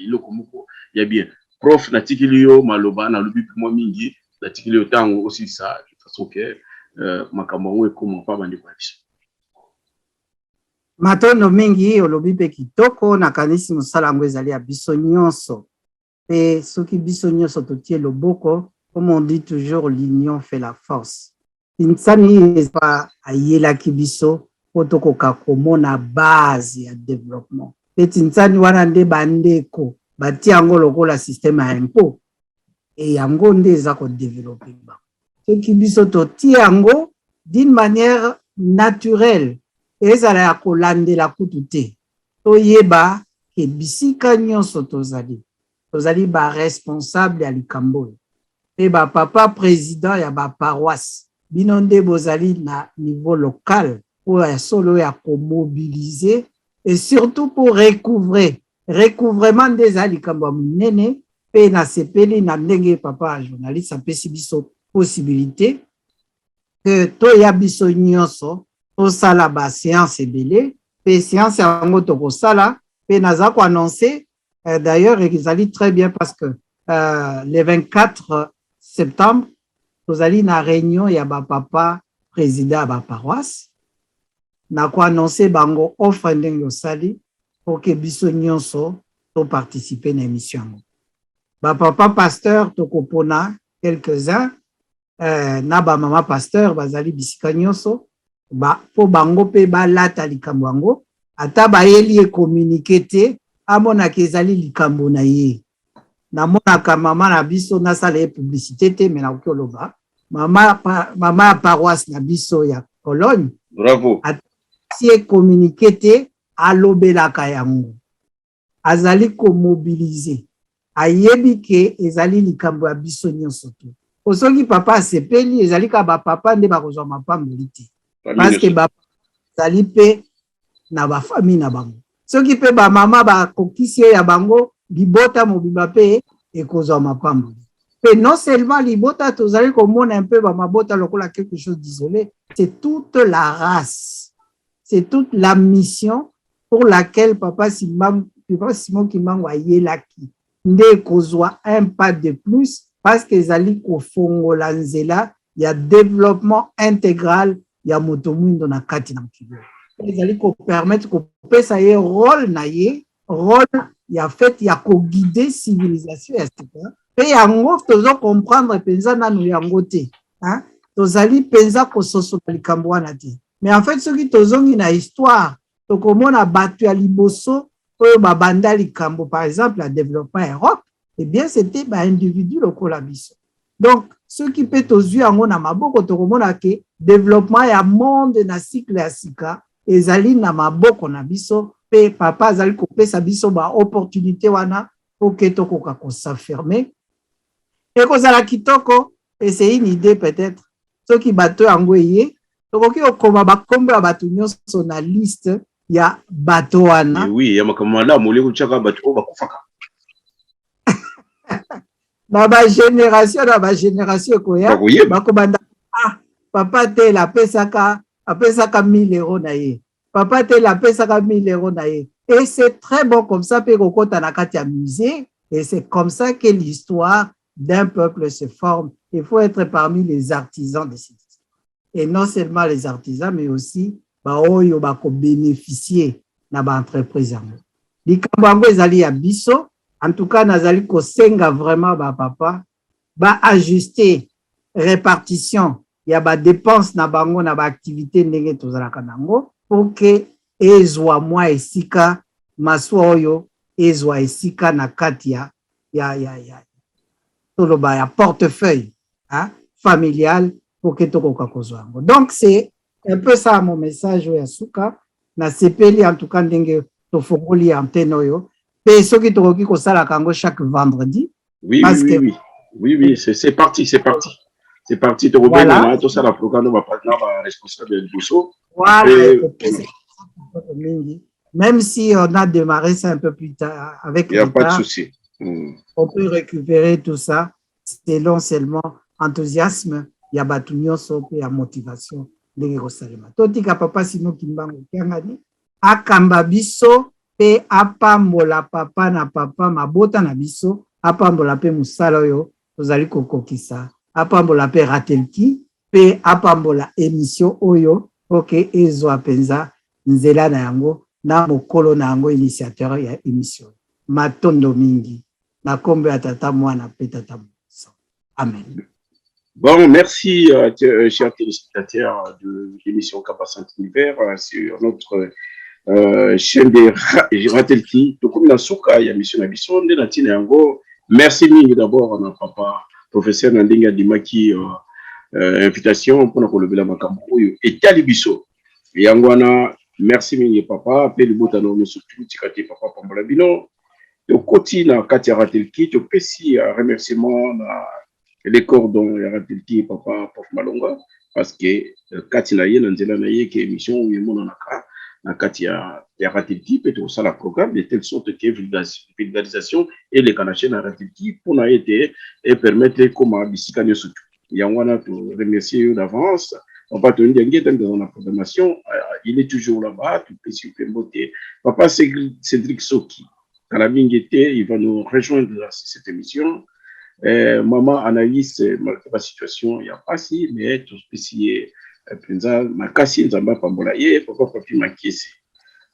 eloko moko il y a bien prof na tikilio maloba na lobi moi mingi na tikilio tango aussi ça de façon que makambo ngwe comme pas bandi kwa biso. matondo mingi olobi pe kitoko nakanisi mosala yango ezali ya biso nyonso pe soki biso nyonso totie loboko comme on dit toujours l'union fait la force insani eza ayelaki biso po tokoka komona base ya développement pe tinsani wana nde bandeko batie yango lokola système ya impôt e yango nde eza kodéveloppe bango soki biso totie yango d'une manière naturelle ezala ya kolandela kutu te toyeba ke bisika nyonso tozali baresponsable ya likambo oyo mpe bapapa président ya baparoisse bino nde bozali na niveau local oyo ya solo ya komobilize et surtout pour recouvrement nde eza likambo ya monene mpe nasepeli na ndenge papa ya journaliste apesi biso possibilité que toya biso nyonso tosala baséance ebele mpe séance yango tokosala mpe naza koannonce d'ailleurs ezali très bien parce que le 24 septembre tozali na réunion ya bapapa président ya baparoisse na koannonce bango offre ndenge osali po ke biso nyonso toparticipe na émission yango bapapa pasteur tokopona quelques-uns na bamama pasteur bazali bisika nyonso po bango mpe balata likambo yango ata bayeli ekommunike te amonaka ezali likambo na ye namonaka mama na biso nasala ye publicité te me nakoki oloba mama ya paroisse na biso ya Cologne bravo si ekommunike te alobelaka yango azali komobilize ayebi ke ezali likambo ya biso nyonso te soki papa asepeli ezali ka bapapa nde bakozwa mapamboli te parce que bazali mpe na bafamille na bango soki mpe bamama bakokisi ya bango libota mobimba mpe ekozwa mapamboli mpe non seulement libota tozali komona mpe bamabota lokola quelque chose d'isolé c'est toute la race c'est toute la mission pour laquelle papa Simon Kimbangu ayelaki nde ekozwa un pas de plus parce que ezali kofongola nzela ya développement intégral ya moto mwindo na kati na mokili ezali kopermettre kopesa ye rôle na ye rôle ya fait ya koguide civilisation ya sika mpe yango tozocomprendre mpenza nanu yango te tozali mpenza kososola likambo wana te mais en fait soki tozongi na histoire tokomona bato ya liboso oyo babanda likambo par exemple la développement Europe eh bien c'était individu lokola biso donc soki mpe tozwi yango na maboko tokomona ke développement ya monde na cycle ya sika ezali na maboko na biso mpe papa azali kopesa biso baopportunité wana po ke tokoka kosaffirme ekozala kitoko et c'est une idée peut-être soki bato yango eye tokoki kokoma bakombo ya bato nyonso na liste ya bato wana oui ya makambo malamu olie kotiaka bato oyo bakufaka na bagénération ekoya bakobanda papa tel apesaka 1000 euros na ye papa tel apesaka 1000 euros na ye et c'est très bon comme ça mpe kokota na kati ya musée et c'est comme ça que l'histoire d'un peuple se forme. Il faut être parmi les artisans de cette histoire et non seulement les artisans mais aussi oyo bénéficier na entreprise yango likambo yango ezali ya biso. En tout cas, nazali kosenga vraiment papa ajuster répartition ya dépenses na bango na activité ndenge tozalaka nango pour que ezwa mwa esika maswa oyo ezwa esika na kati ya toloba ya portefeuille familial pour que tokoka kozwa yango. Donc c'est un peu ça mon message ya suka na sepeli en tout cas ndenge tofongoli antenne oyo. Et ce qui tokoki kosala kango chaque vendredi. Oui, oui, c'est parti. C'est parti. Voilà. Tout ça, la programme va partenaire responsable de Bousso. Voilà. Même si on a démarré ça un peu plus tard avec. Il n'y a pas de souci. On peut récupérer tout ça selon seulement enthousiasme, il y a batunyo sope, il y a motivation. Totika papa Simon Kimbangu kiangani akamba biso pe apambola papa na papa mabota na biso apambola pe musala oyo tozali kokokisa apambola pe ratelki pe apambola émission oyo oke ezwa penza nzela na yango na mokolo na yango initiateur ya émission matondo mingi na kombe ya tata mwana pe tata mosa. Amen. Bon, merci chers téléspectateurs de l'émission Capacité Univers sur notre chaîne de Ratelki. Donc comme la souka ya mission na biso nde na tina yango. Merci mingi d'abord na papa professeur Nandinga Dimaki invitation pour na kolobela makambo oyo etali biso. Yangwana merci mingi papa pe libota no surtout tikati papa pambola bino. Au côté na Katia Ratelki, tu peux si remerciement na les cordons ya Ratelki papa Prof Malonga parce que Katia na ye na nzela na ye ke émission où yemo na Katia Ratelki peut aussi la programme de telle sorte que vulgarisation et les canachés na Ratelki pour na été et permettre comment bisika nyo surtout. Yangwana te remercier d'avance. On va te dire dans la programmation, il est toujours là-bas, tu peux s'y permettre. Papa Cédric Soki. Il va nous rejoindre dans cette émission. Maman Anaïs, malgré la situation, il n'y a pas si, mais tout spécial, Makasi Nzamba Pambolaye, papa Papi Makisi.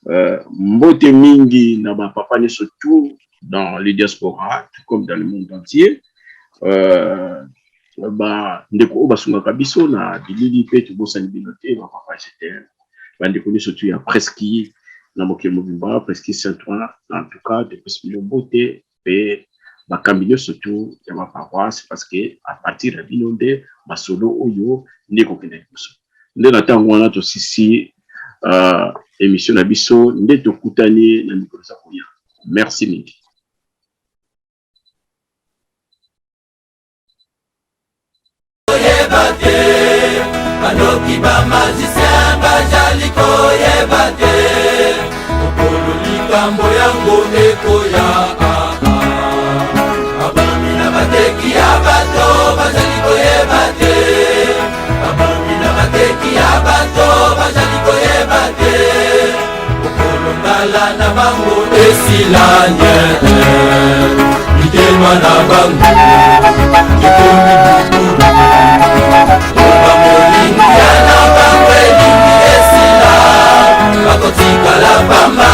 Mbote Mingi, Naba Papa ne surtout dans les diasporas, comme dans le monde entier. Ndeko Obasunga Kabiso, na Bilili Petu Bosani Binote, ma papa j'étais. Ndeko ne surtout, il y a presque. Namoke Mobimba, presque Saint-Ouen, en tout cas, depuis le beauté, et ma cambino surtout, il y a ma paroisse, parce que à partir de l'inondé, ma solo oyo, n'est qu'aucun émission. Nous avons aussi émission Nabiso, n'est au Koutani, n'a Nicolas Sakoya. Merci, Niki. Banoki ba magicien bajaliko yebate okolo likambo yango ekoya abomina bateki ya bato bajaliko yebate abomina bateki ya bato bajaliko yebate okolo ngala na bango esilanye mitema na bango ekomi Yana bangwe lingi esila Bakotika la bamba